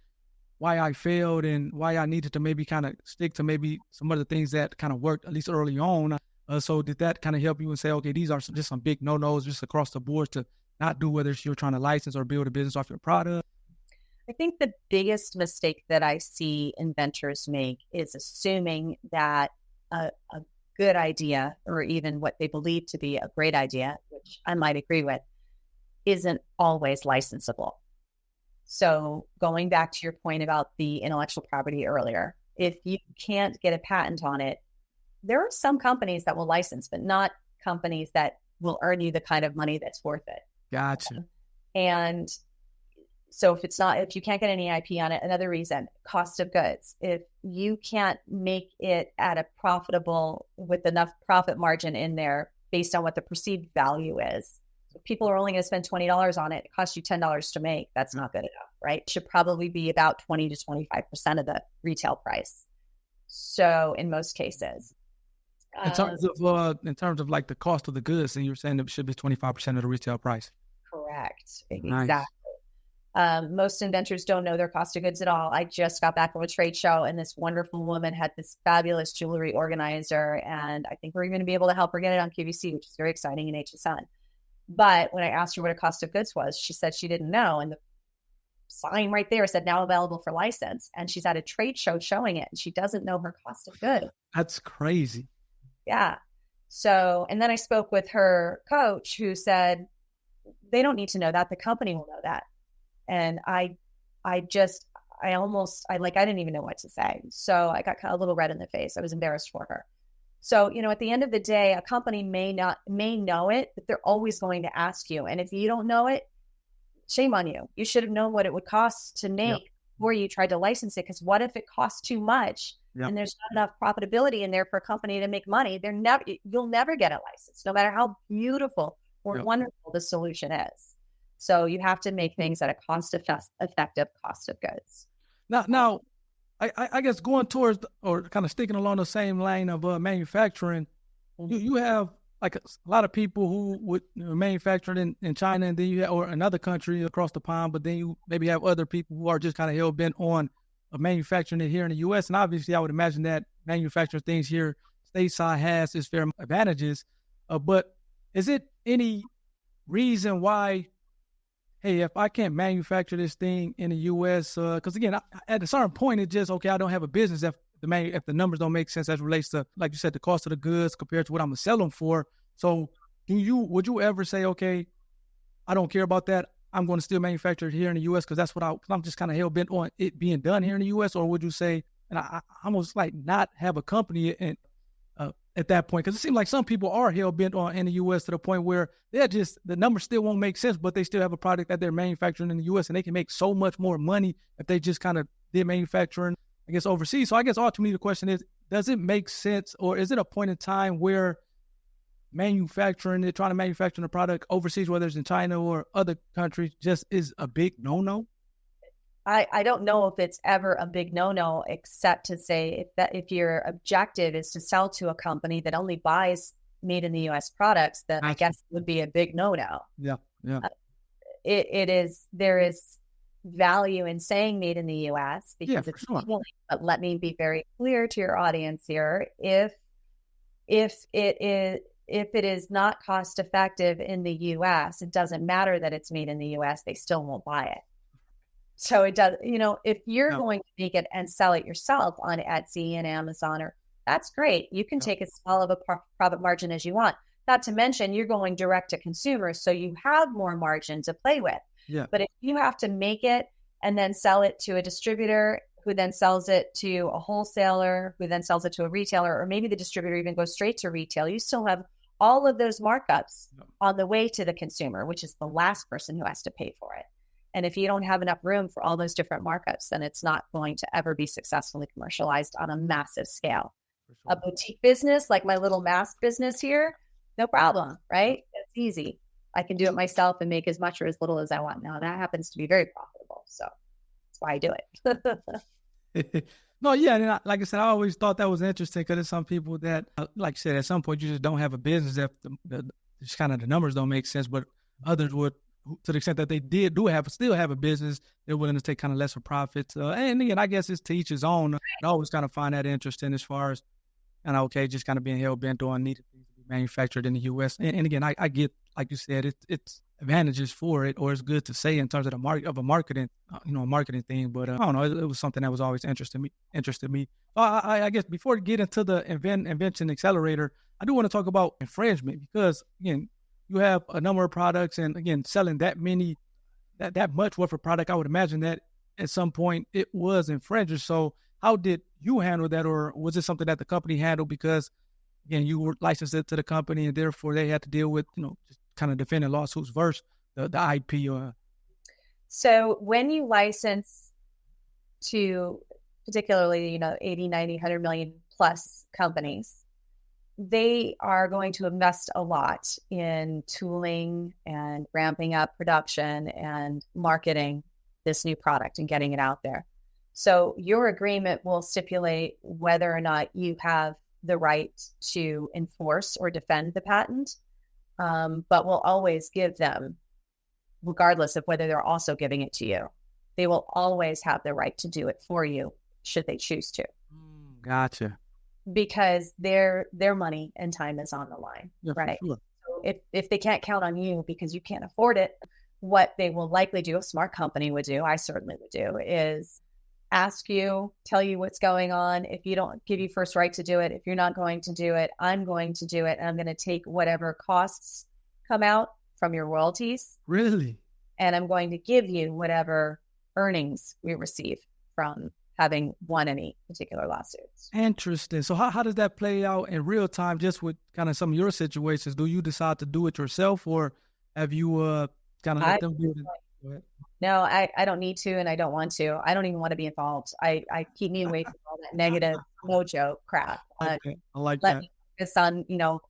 why I failed and why I needed to maybe kind of stick to maybe some other things that kind of worked at least early on. So did that kind of help you and say, okay, these are just some big no-nos just across the board to not do, whether you're trying to license or build a business off your product? I think the biggest mistake that I see inventors make is assuming that a good idea, or even what they believe to be a great idea, which I might agree with, isn't always licensable. So going back to your point about the intellectual property earlier, if you can't get a patent on it, there are some companies that will license, but not companies that will earn you the kind of money that's worth it. Gotcha. And so if you can't get any IP on it, another reason, cost of goods. If you can't make it at a profitable, with enough profit margin in there based on what the perceived value is. If people are only going to spend $20 on it, it costs you $10 to make. That's not good enough, right? It should probably be about 20 to 25% of the retail price. So in most cases. In terms of like the cost of the goods, and you're saying it should be 25% of the retail price. Correct. Nice. Exactly. Most inventors don't know their cost of goods at all. I just got back from a trade show, and this wonderful woman had this fabulous jewelry organizer, and I think we're going to be able to help her get it on QVC, which is very exciting in HSN. But when I asked her what a cost of goods was, she said she didn't know, and the sign right there said now available for license, and she's at a trade show showing it, and she doesn't know her cost of goods. That's crazy. Yeah. So, and then I spoke with her coach, who said they don't need to know that. The company will know that. And I didn't even know what to say. So I got a little red in the face. I was embarrassed for her. So, at the end of the day, a company may know it, but they're always going to ask you. And if you don't know it, shame on you. You should have known what it would cost to make before you tried to license it. Because what if it costs too much and there's not enough profitability in there for a company to make money? You'll never get a license, no matter how beautiful or wonderful the solution is. So you have to make things at a cost-effective cost of goods. Now, I guess going towards or kind of sticking along the same line of manufacturing, you have like a lot of people who would manufacture in China, and then you have, or another country across the pond, but then you maybe have other people who are just kind of hell bent on manufacturing it here in the U.S. And obviously, I would imagine that manufacturing things here stateside has its fair advantages. But is it any reason why, hey, if I can't manufacture this thing in the U.S., because again, at a certain point, it's just, okay, I don't have a business if the numbers don't make sense as it relates to, like you said, the cost of the goods compared to what I'm going to sell them for. So would you ever say, okay, I don't care about that, I'm going to still manufacture it here in the U.S. because that's what I'm just kind of hell-bent on it being done here in the U.S.? Or would you say, and I almost like not have a company at that point? Because it seems like some people are hell-bent on in the U.S. to the point where they're just, the numbers still won't make sense, but they still have a product that they're manufacturing in the U.S. and they can make so much more money if they just kind of did manufacturing, I guess, overseas. So I guess ultimately the question is, does it make sense, or is it a point in time where trying to manufacture a product overseas, whether it's in China or other countries, just is a big no-no? I don't know if it's ever a big no-no, except to say if your objective is to sell to a company that only buys made in the U.S. products, then I guess it would be a big no-no. Yeah. There is value in saying made in the U.S. because it's healing. But let me be very clear to your audience here: if it is not cost effective in the U.S., it doesn't matter that it's made in the U.S. They still won't buy it. So it does, if you're going to make it and sell it yourself on Etsy and Amazon, that's great. You can take as small of a profit margin as you want. Not to mention, you're going direct to consumers, so you have more margin to play with. Yeah. But if you have to make it and then sell it to a distributor who then sells it to a wholesaler, who then sells it to a retailer, or maybe the distributor even goes straight to retail, you still have all of those markups on the way to the consumer, which is the last person who has to pay for it. And if you don't have enough room for all those different markups, then it's not going to ever be successfully commercialized on a massive scale. Sure. A boutique business like my little mask business here, no problem, right? It's easy. I can do it myself and make as much or as little as I want. Now that happens to be very profitable. So that's why I do it. No, yeah. And like I said, I always thought that was interesting because there's some people that, like I said, at some point you just don't have a business if just kind of the numbers don't make sense, but others would, to the extent that they still have a business, they're willing to take kind of lesser profits. And again, I guess it's to each his own. I always kind of find that interesting as far as, just kind of being hell-bent on needing things to be manufactured in the U.S. And again, I get, like you said, it's advantages for it, or it's good to say in terms of a marketing thing. But I don't know, it was something that was always interested me. I guess before we get into the Invention Accelerator, I do want to talk about infringement because, again, you have a number of products, and again, selling that much worth of product, I would imagine that at some point it was infringed. So how did you handle that, or was it something that the company handled because, again, you were licensed to the company and therefore they had to deal with, just kind of defending lawsuits versus the IP? So when you license to particularly, 80, 90, 100 million plus companies, they are going to invest a lot in tooling and ramping up production and marketing this new product and getting it out there. So your agreement will stipulate whether or not you have the right to enforce or defend the patent, but will always give them, regardless of whether they're also giving it to you, they will always have the right to do it for you should they choose to. Gotcha. Because their money and time is on the line, right? Sure. So if they can't count on you because you can't afford it, what they will likely do, a smart company would do, I certainly would do, is ask you, tell you what's going on. If you don't, give you first right to do it. If you're not going to do it, I'm going to do it. And I'm going to take whatever costs come out from your royalties. Really? And I'm going to give you whatever earnings we receive from having won any particular lawsuits. Interesting. So how does that play out in real time, just with kind of some of your situations? Do you decide to do it yourself, or have you kind of let them do it? No, I don't need to, and I don't want to. I don't even want to be involved. I keep me away from all that negative mojo crap. Okay. I like let that. me focus on,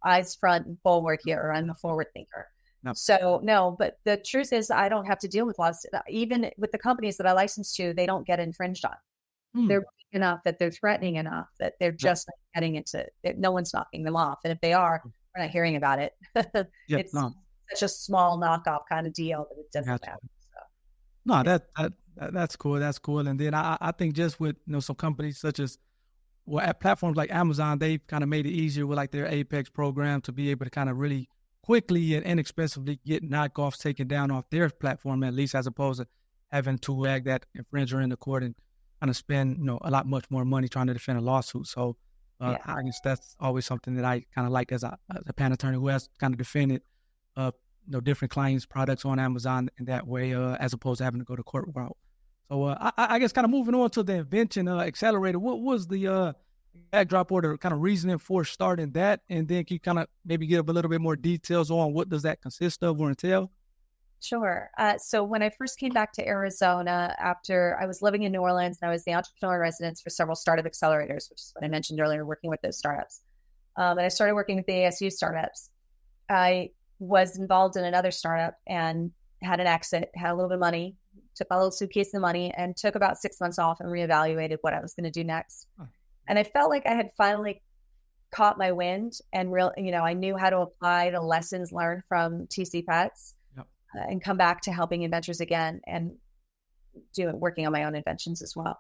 eyes front and forward here. I'm a forward thinker. No. So no, but the truth is I don't have to deal with lawsuits. Even with the companies that I license to, they don't get infringed on. They're enough, that they're threatening enough, that they're just not getting into it. No one's knocking them off. And if they are, we're not hearing about it. It's such a small knockoff kind of deal that it doesn't matter. So, no, that's cool. That's cool. And then I think just with, some companies such as, at platforms like Amazon, they've kind of made it easier with like their Apex program to be able to kind of really quickly and inexpensively get knockoffs taken down off their platform, at least, as opposed to having to drag that infringer in the court and kind of spend, a lot much more money trying to defend a lawsuit. So I guess that's always something that I kind of like as a patent attorney who has kind of defended, different clients' products on Amazon in that way, as opposed to having to go the court route. So I guess kind of moving on to the Invention Accelerator, what was the backdrop or the kind of reasoning for starting that? And then can you kind of maybe give a little bit more details on what does that consist of or entail? Sure. So when I first came back to Arizona, after I was living in New Orleans and I was the entrepreneurial residence for several startup accelerators, which is what I mentioned earlier, working with those startups. And I started working with the ASU startups. I was involved in another startup and had an exit, had a little bit of money, took my little suitcase of money and took about 6 months off and reevaluated what I was going to do next. And I felt like I had finally caught my wind and I knew how to apply the lessons learned from TC Pets and come back to helping inventors again and working on my own inventions as well.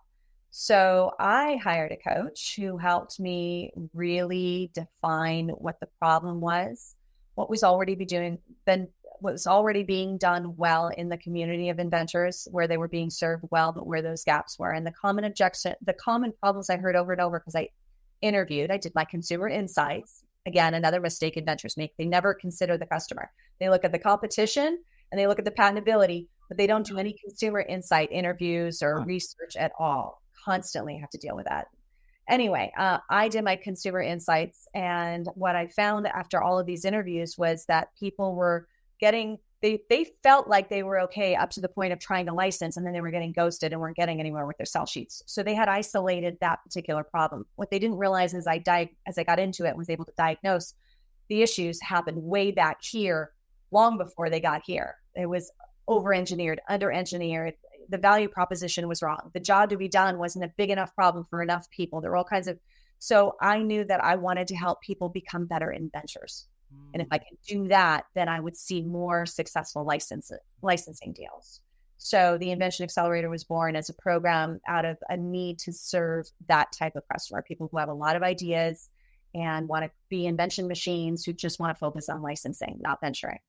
So I hired a coach who helped me really define what the problem was, what was already being done well in the community of inventors, where they were being served well, but where those gaps were. And the common problems I heard over and over, because I did my consumer insights. Again, another mistake inventors make. They never consider the customer. They look at the competition and they look at the patentability, but they don't do any consumer insight interviews or research at all. Constantly have to deal with that. Anyway, I did my consumer insights. And what I found after all of these interviews was that people were they felt like they were okay up to the point of trying to license, and then they were getting ghosted and weren't getting anywhere with their sell sheets. So they had isolated that particular problem. What they didn't realize as I got into it, was able to diagnose the issues happened way back here, long before they got here. It was over-engineered, under-engineered. The value proposition was wrong. The job to be done wasn't a big enough problem for enough people. There were all kinds of, so I knew that I wanted to help people become better inventors. And if I could do that, then I would see more successful licensing deals. So the Invention Accelerator was born as a program out of a need to serve that type of customer, people who have a lot of ideas and want to be invention machines who just want to focus on licensing, not venturing.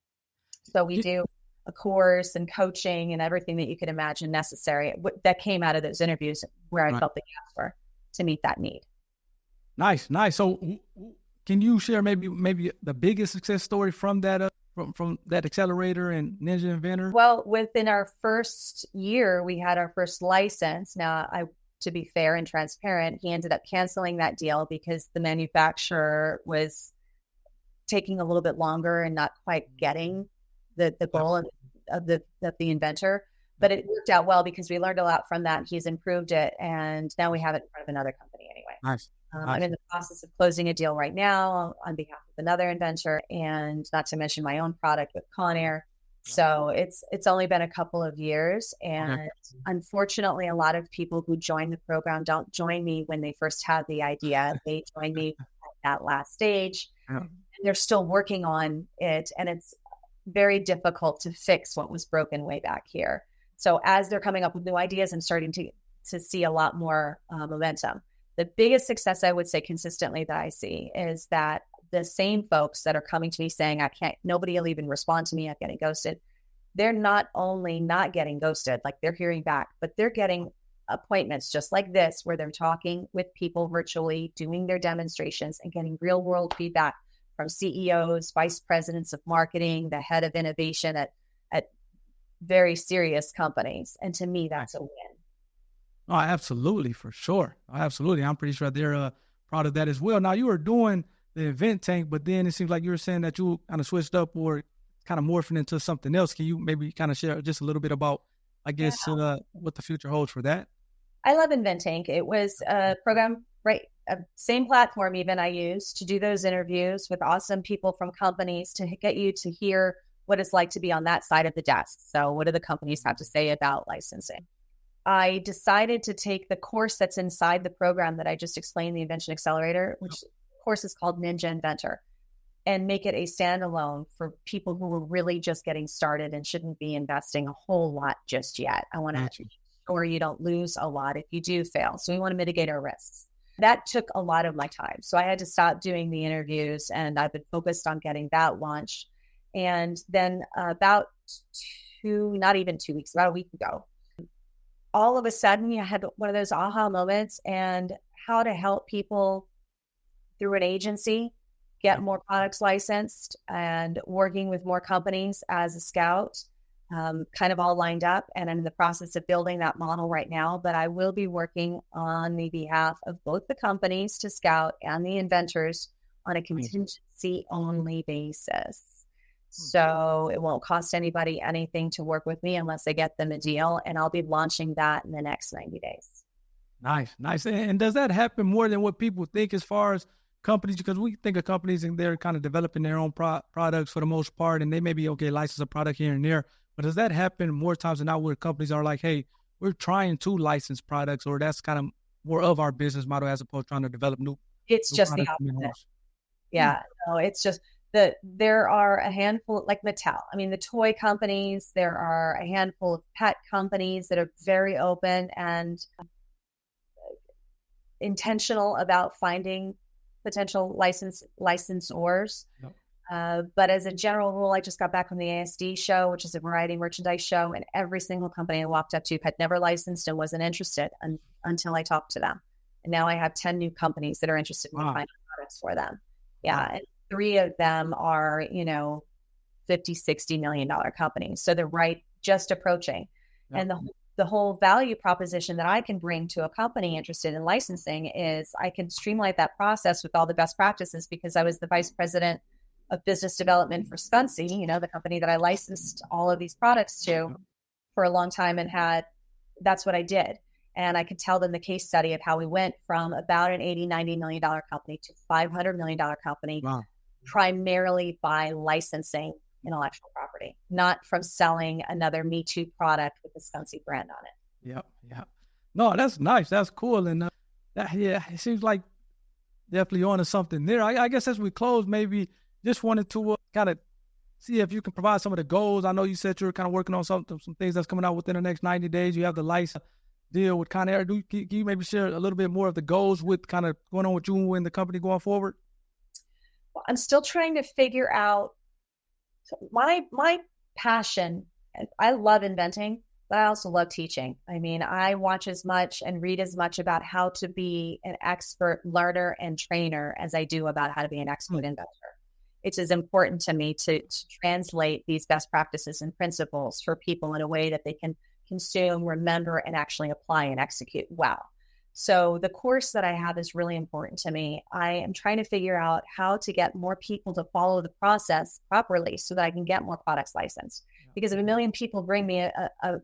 So we do a course and coaching and everything that you could imagine necessary that came out of those interviews where I felt the gaps were to meet that need. Nice. So can you share maybe the biggest success story from that from that accelerator and Ninja Inventor? Well, within our first year, we had our first license. Now, to be fair and transparent, he ended up canceling that deal because the manufacturer was taking a little bit longer and not quite getting the goal of the inventor. But it worked out well because we learned a lot from that. He's improved it, and now we have it in front of another company anyway. Nice. I'm in the process of closing a deal right now on behalf of another inventor, and not to mention my own product with Conair. So it's only been a couple of years, and unfortunately, a lot of people who join the program don't join me when they first had the idea. They join me at that last stage, and they're still working on it, and it's very difficult to fix what was broken way back here. So as they're coming up with new ideas, I'm starting to see a lot more momentum. The biggest success I would say consistently that I see is that the same folks that are coming to me saying, nobody will even respond to me, I'm getting ghosted. They're not only not getting ghosted, like they're hearing back, but they're getting appointments just like this, where they're talking with people virtually, doing their demonstrations and getting real world feedback from CEOs, vice presidents of marketing, the head of innovation at very serious companies. And to me, that's a win. Oh, absolutely, for sure. Absolutely. I'm pretty sure they're proud of that as well. Now, you were doing the event tank, but then it seems like you were saying that you kind of switched up or kind of morphing into something else. Can you maybe kind of share just a little bit about, I guess, what the future holds for that? I love Inventank. It was a program, same platform even I used to do those interviews with awesome people from companies to get you to hear what it's like to be on that side of the desk. So what do the companies have to say about licensing? I decided to take the course that's inside the program that I just explained, the Invention Accelerator, which course is called Ninja Inventor, and make it a standalone for people who are really just getting started and shouldn't be investing a whole lot just yet. I want to make sure you don't lose a lot if you do fail. So we want to mitigate our risks. That took a lot of my time. So I had to stop doing the interviews, and I've been focused on getting that launched. And then about not even 2 weeks, about a week ago, all of a sudden I had one of those aha moments, and how to help people through an agency get more products licensed and working with more companies as a scout, kind of all lined up. And I'm in the process of building that model right now, but I will be working on the behalf of both the companies to scout and the inventors on a contingency only basis. So it won't cost anybody anything to work with me unless I get them a deal. And I'll be launching that in the next 90 days. Nice. And does that happen more than what people think as far as companies? Because we think of companies and they're kind of developing their own products for the most part, and they may be, license a product here and there. But does that happen more times than not where companies are like, hey, we're trying to license products, or that's kind of more of our business model as opposed to trying to develop new? It's just the opposite. Yeah, no, it's just that there are a handful, like Mattel. I mean, the toy companies, there are a handful of pet companies that are very open and intentional about finding potential licensors. Yep. But as a general rule, I just got back from the ASD show, which is a variety merchandise show, and every single company I walked up to had never licensed and wasn't interested until I talked to them. And now I have 10 new companies that are interested in finding products for them. Yeah. And 3 of them are, $50, $60 million companies. So they're just approaching. Yep. And the whole value proposition that I can bring to a company interested in licensing is I can streamline that process with all the best practices, because I was the vice president of business development for Scunsy, the company that I licensed all of these products to for a long time, and that's what I did. And I could tell them the case study of how we went from about an $80, $90 million company to $500 million company, primarily by licensing intellectual property, not from selling another Me Too product with the Scunsy brand on it. Yeah. No, that's nice. That's cool. And it seems like definitely onto something there. I guess as we close, maybe just wanted to kind of see if you can provide some of the goals. I know you said you're kind of working on some things that's coming out within the next 90 days. You have the license deal with Conair. Can you maybe share a little bit more of the goals with kind of going on with you and the company going forward? Well, I'm still trying to figure out my passion. I love inventing, but I also love teaching. I mean, I watch as much and read as much about how to be an expert learner and trainer as I do about how to be an expert inventor. It's as important to me to translate these best practices and principles for people in a way that they can consume, remember, and actually apply and execute well. So the course that I have is really important to me. I am trying to figure out how to get more people to follow the process properly so that I can get more products licensed. Because if 1 million people bring me a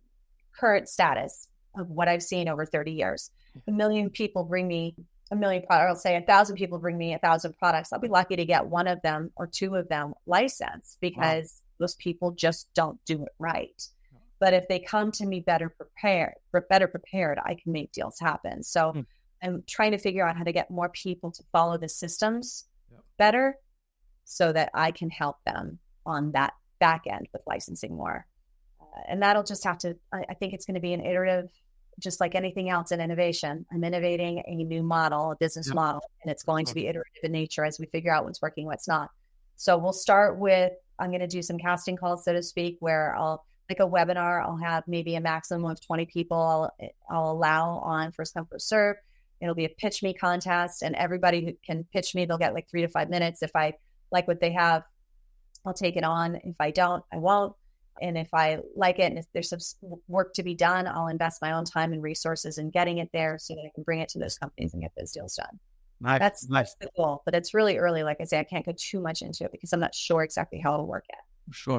current status of what I've seen over 30 years, 1 million people bring me 1 million products, I'll say 1,000 people bring me 1,000 products, I'll be lucky to get 1 of them or 2 of them licensed, because those people just don't do it right. But if they come to me better prepared, I can make deals happen. So I'm trying to figure out how to get more people to follow the systems better so that I can help them on that back end with licensing more. And that'll just have to, I think it's going to be an iterative, just like anything else in innovation. I'm innovating a new model, a business model, and it's going to be iterative in nature as we figure out what's working, what's not. So we'll start with, I'm going to do some casting calls, so to speak, where I'll like a webinar. I'll have maybe a maximum of 20 people I'll allow on first come, first serve. It'll be a pitch me contest, and everybody who can pitch me, they'll get like 3 to 5 minutes. If I like what they have, I'll take it on. If I don't, I won't. And if I like it and if there's some work to be done, I'll invest my own time and resources in getting it there so that I can bring it to those companies and get those deals done. Nice. That's the goal, but it's really early. Like I say, I can't go too much into it because I'm not sure exactly how it'll work yet.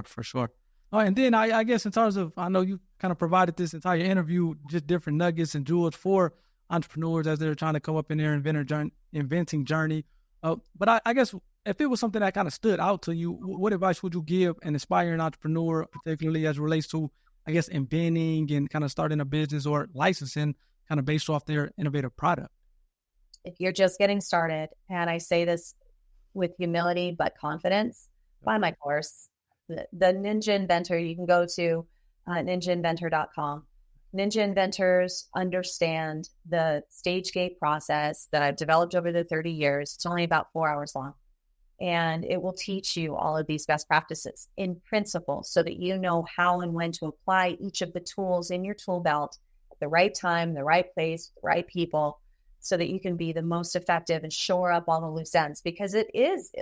For sure. Oh, and then I guess in terms of, I know you kind of provided this entire interview, just different nuggets and jewels for entrepreneurs as they're trying to come up in their inventing journey. But I guess if it was something that kind of stood out to you, what advice would you give an aspiring entrepreneur, particularly as it relates to, I guess, inventing and kind of starting a business or licensing kind of based off their innovative product? If you're just getting started, and I say this with humility but confidence, buy my course. The Ninja Inventor, you can go to ninjainventor.com. Ninja inventors understand the stage gate process that I've developed over the 30 years. It's only about 4 hours long. And it will teach you all of these best practices in principle so that you know how and when to apply each of the tools in your tool belt at the right time, the right place, the right people, so that you can be the most effective and shore up all the loose ends. Because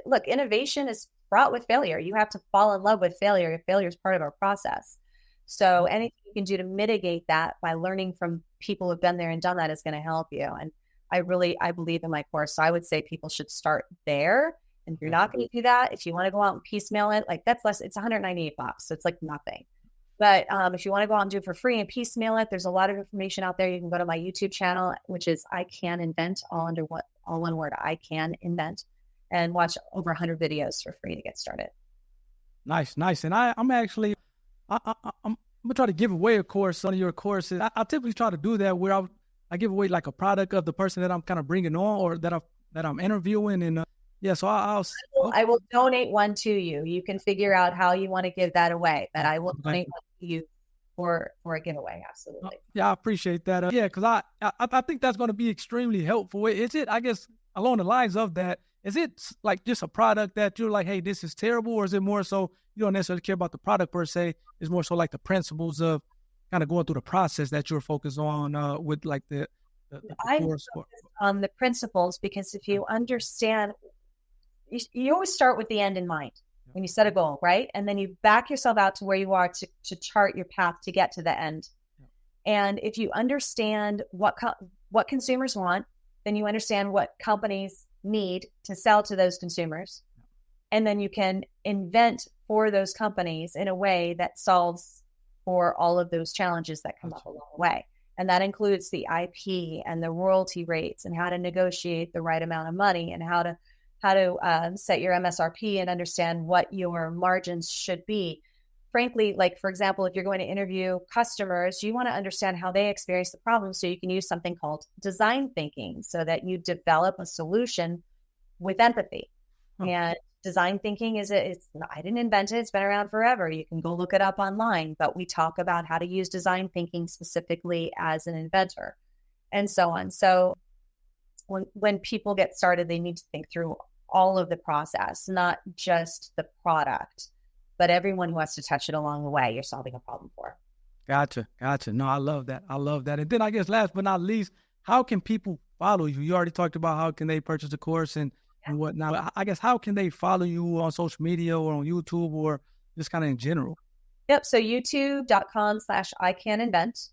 look, innovation is fraught with failure. You have to fall in love with failure. Failure is part of our process. So anything you can do to mitigate that by learning from people who've been there and done that is going to help you. And I believe in my course. So I would say people should start there. And if you're not going to do that, if you want to go out and piecemeal it, like that's less, it's $198. So it's like nothing. But if you want to go out and do it for free and piecemeal it, there's a lot of information out there. You can go to my YouTube channel, which is I Can Invent, all one word, I Can Invent, and watch over 100 videos for free to get started. Nice. And I'm actually, I'm gonna try to give away a course, one of your courses. I typically try to do that where I give away like a product of the person that I'm kind of bringing on or that I'm interviewing, and so I will donate one to you. You can figure out how you want to give that away, but I will donate one to you for a giveaway. Absolutely. Yeah, I appreciate that. Because I think that's going to be extremely helpful. Is it, I guess, along the lines of that, is it like just a product that you're like, hey, this is terrible, or is it more so you don't necessarily care about the product per se? It's more so like the principles of kind of going through the process that you're focused on with like the course. On the principles, because if you understand, you always start with the end in mind when you set a goal, right? And then you back yourself out to where you are to chart your path to get to the end. And if you understand what consumers want, then you understand what companies need to sell to those consumers. And then you can invent for those companies in a way that solves for all of those challenges that come up along the way. And that includes the IP and the royalty rates and how to negotiate the right amount of money and how to set your MSRP and understand what your margins should be. Frankly, like, for example, if you're going to interview customers, you want to understand how they experience the problem so you can use something called design thinking so that you develop a solution with empathy. And design thinking I didn't invent it. It's been around forever. You can go look it up online, but we talk about how to use design thinking specifically as an inventor and so on. So when people get started, they need to think through all of the process, not just the product, but everyone who has to touch it along the way, you're solving a problem for. Gotcha. No, I love that. And then I guess last but not least, how can people follow you? You already talked about how can they purchase the course and whatnot. I guess how can they follow you on social media or on YouTube or just kind of in general? Yep. So youtube.com/ICanInvent.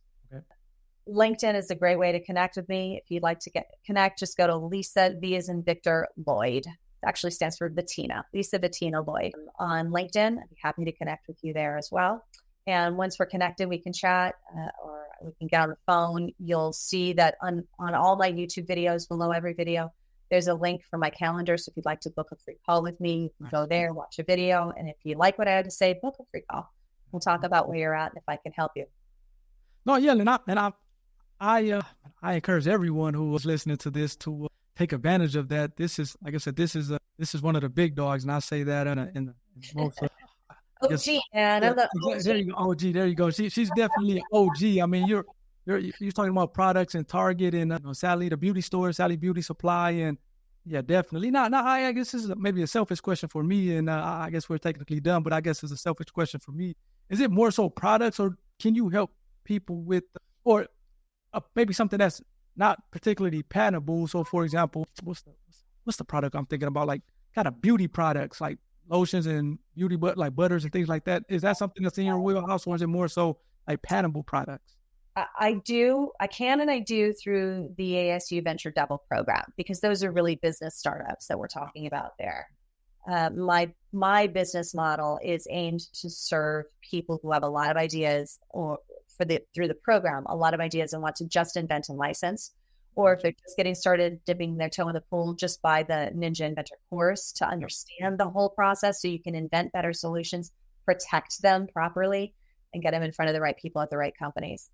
LinkedIn is a great way to connect with me. If you'd like to connect, just go to Lisa, V as in Victor, Lloyd. It actually stands for Bettina, Lisa Bettina Lloyd. On LinkedIn, I'd be happy to connect with you there as well. And once we're connected, we can chat or we can get on the phone. You'll see that on all my YouTube videos, below every video, there's a link for my calendar. So if you'd like to book a free call with me, you can go there, watch a video. And if you like what I had to say, book a free call. We'll talk about where you're at and if I can help you. No, yeah, I encourage everyone who was listening to this to take advantage of that. This is, like I said, this is one of the big dogs, and I say that in the most. OG, man. There you go, OG. There you go. She's definitely an OG. I mean, you're talking about products and Target and Sally the beauty store, Sally Beauty Supply, and yeah, definitely. Now, I guess this is maybe a selfish question for me, and I guess we're technically done, but I guess it's a selfish question for me. Is it more so products, or can you help people with, or maybe something that's not particularly patentable? So, for example, what's the product I'm thinking about? Like kind of beauty products, like lotions and beauty, like butters and things like that. Is that something that's in your wheelhouse, or is it more so like patentable products? I can and I do through the ASU Venture Double program, because those are really business startups that we're talking about there. My business model is aimed to serve people who have a lot of ideas, or through the program, a lot of ideas and want to just invent and license, or if they're just getting started dipping their toe in the pool, just buy the Ninja Inventor course to understand the whole process so you can invent better solutions, protect them properly, and get them in front of the right people at the right companies.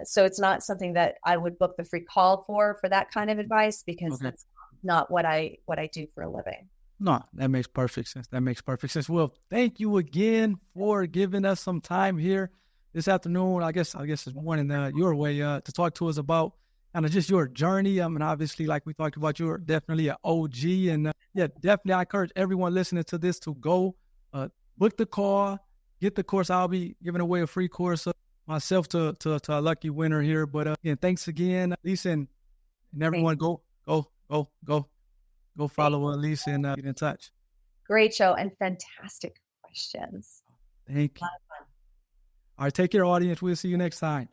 So it's not something that I would book the free call for that kind of advice, because that's not what I do for a living. No, that makes perfect sense. Well, thank you again for giving us some time here this afternoon. I guess it's morning your way to talk to us about kind of just your journey. I mean, obviously, like we talked about, you're definitely an OG, and definitely I encourage everyone listening to this to go book the call, get the course. I'll be giving away a free course myself to a lucky winner here. But again, thanks again, Lisa, and everyone go follow Lisa and get in touch. Great show and fantastic questions. Thank you. All right, take care, audience. We'll see you next time.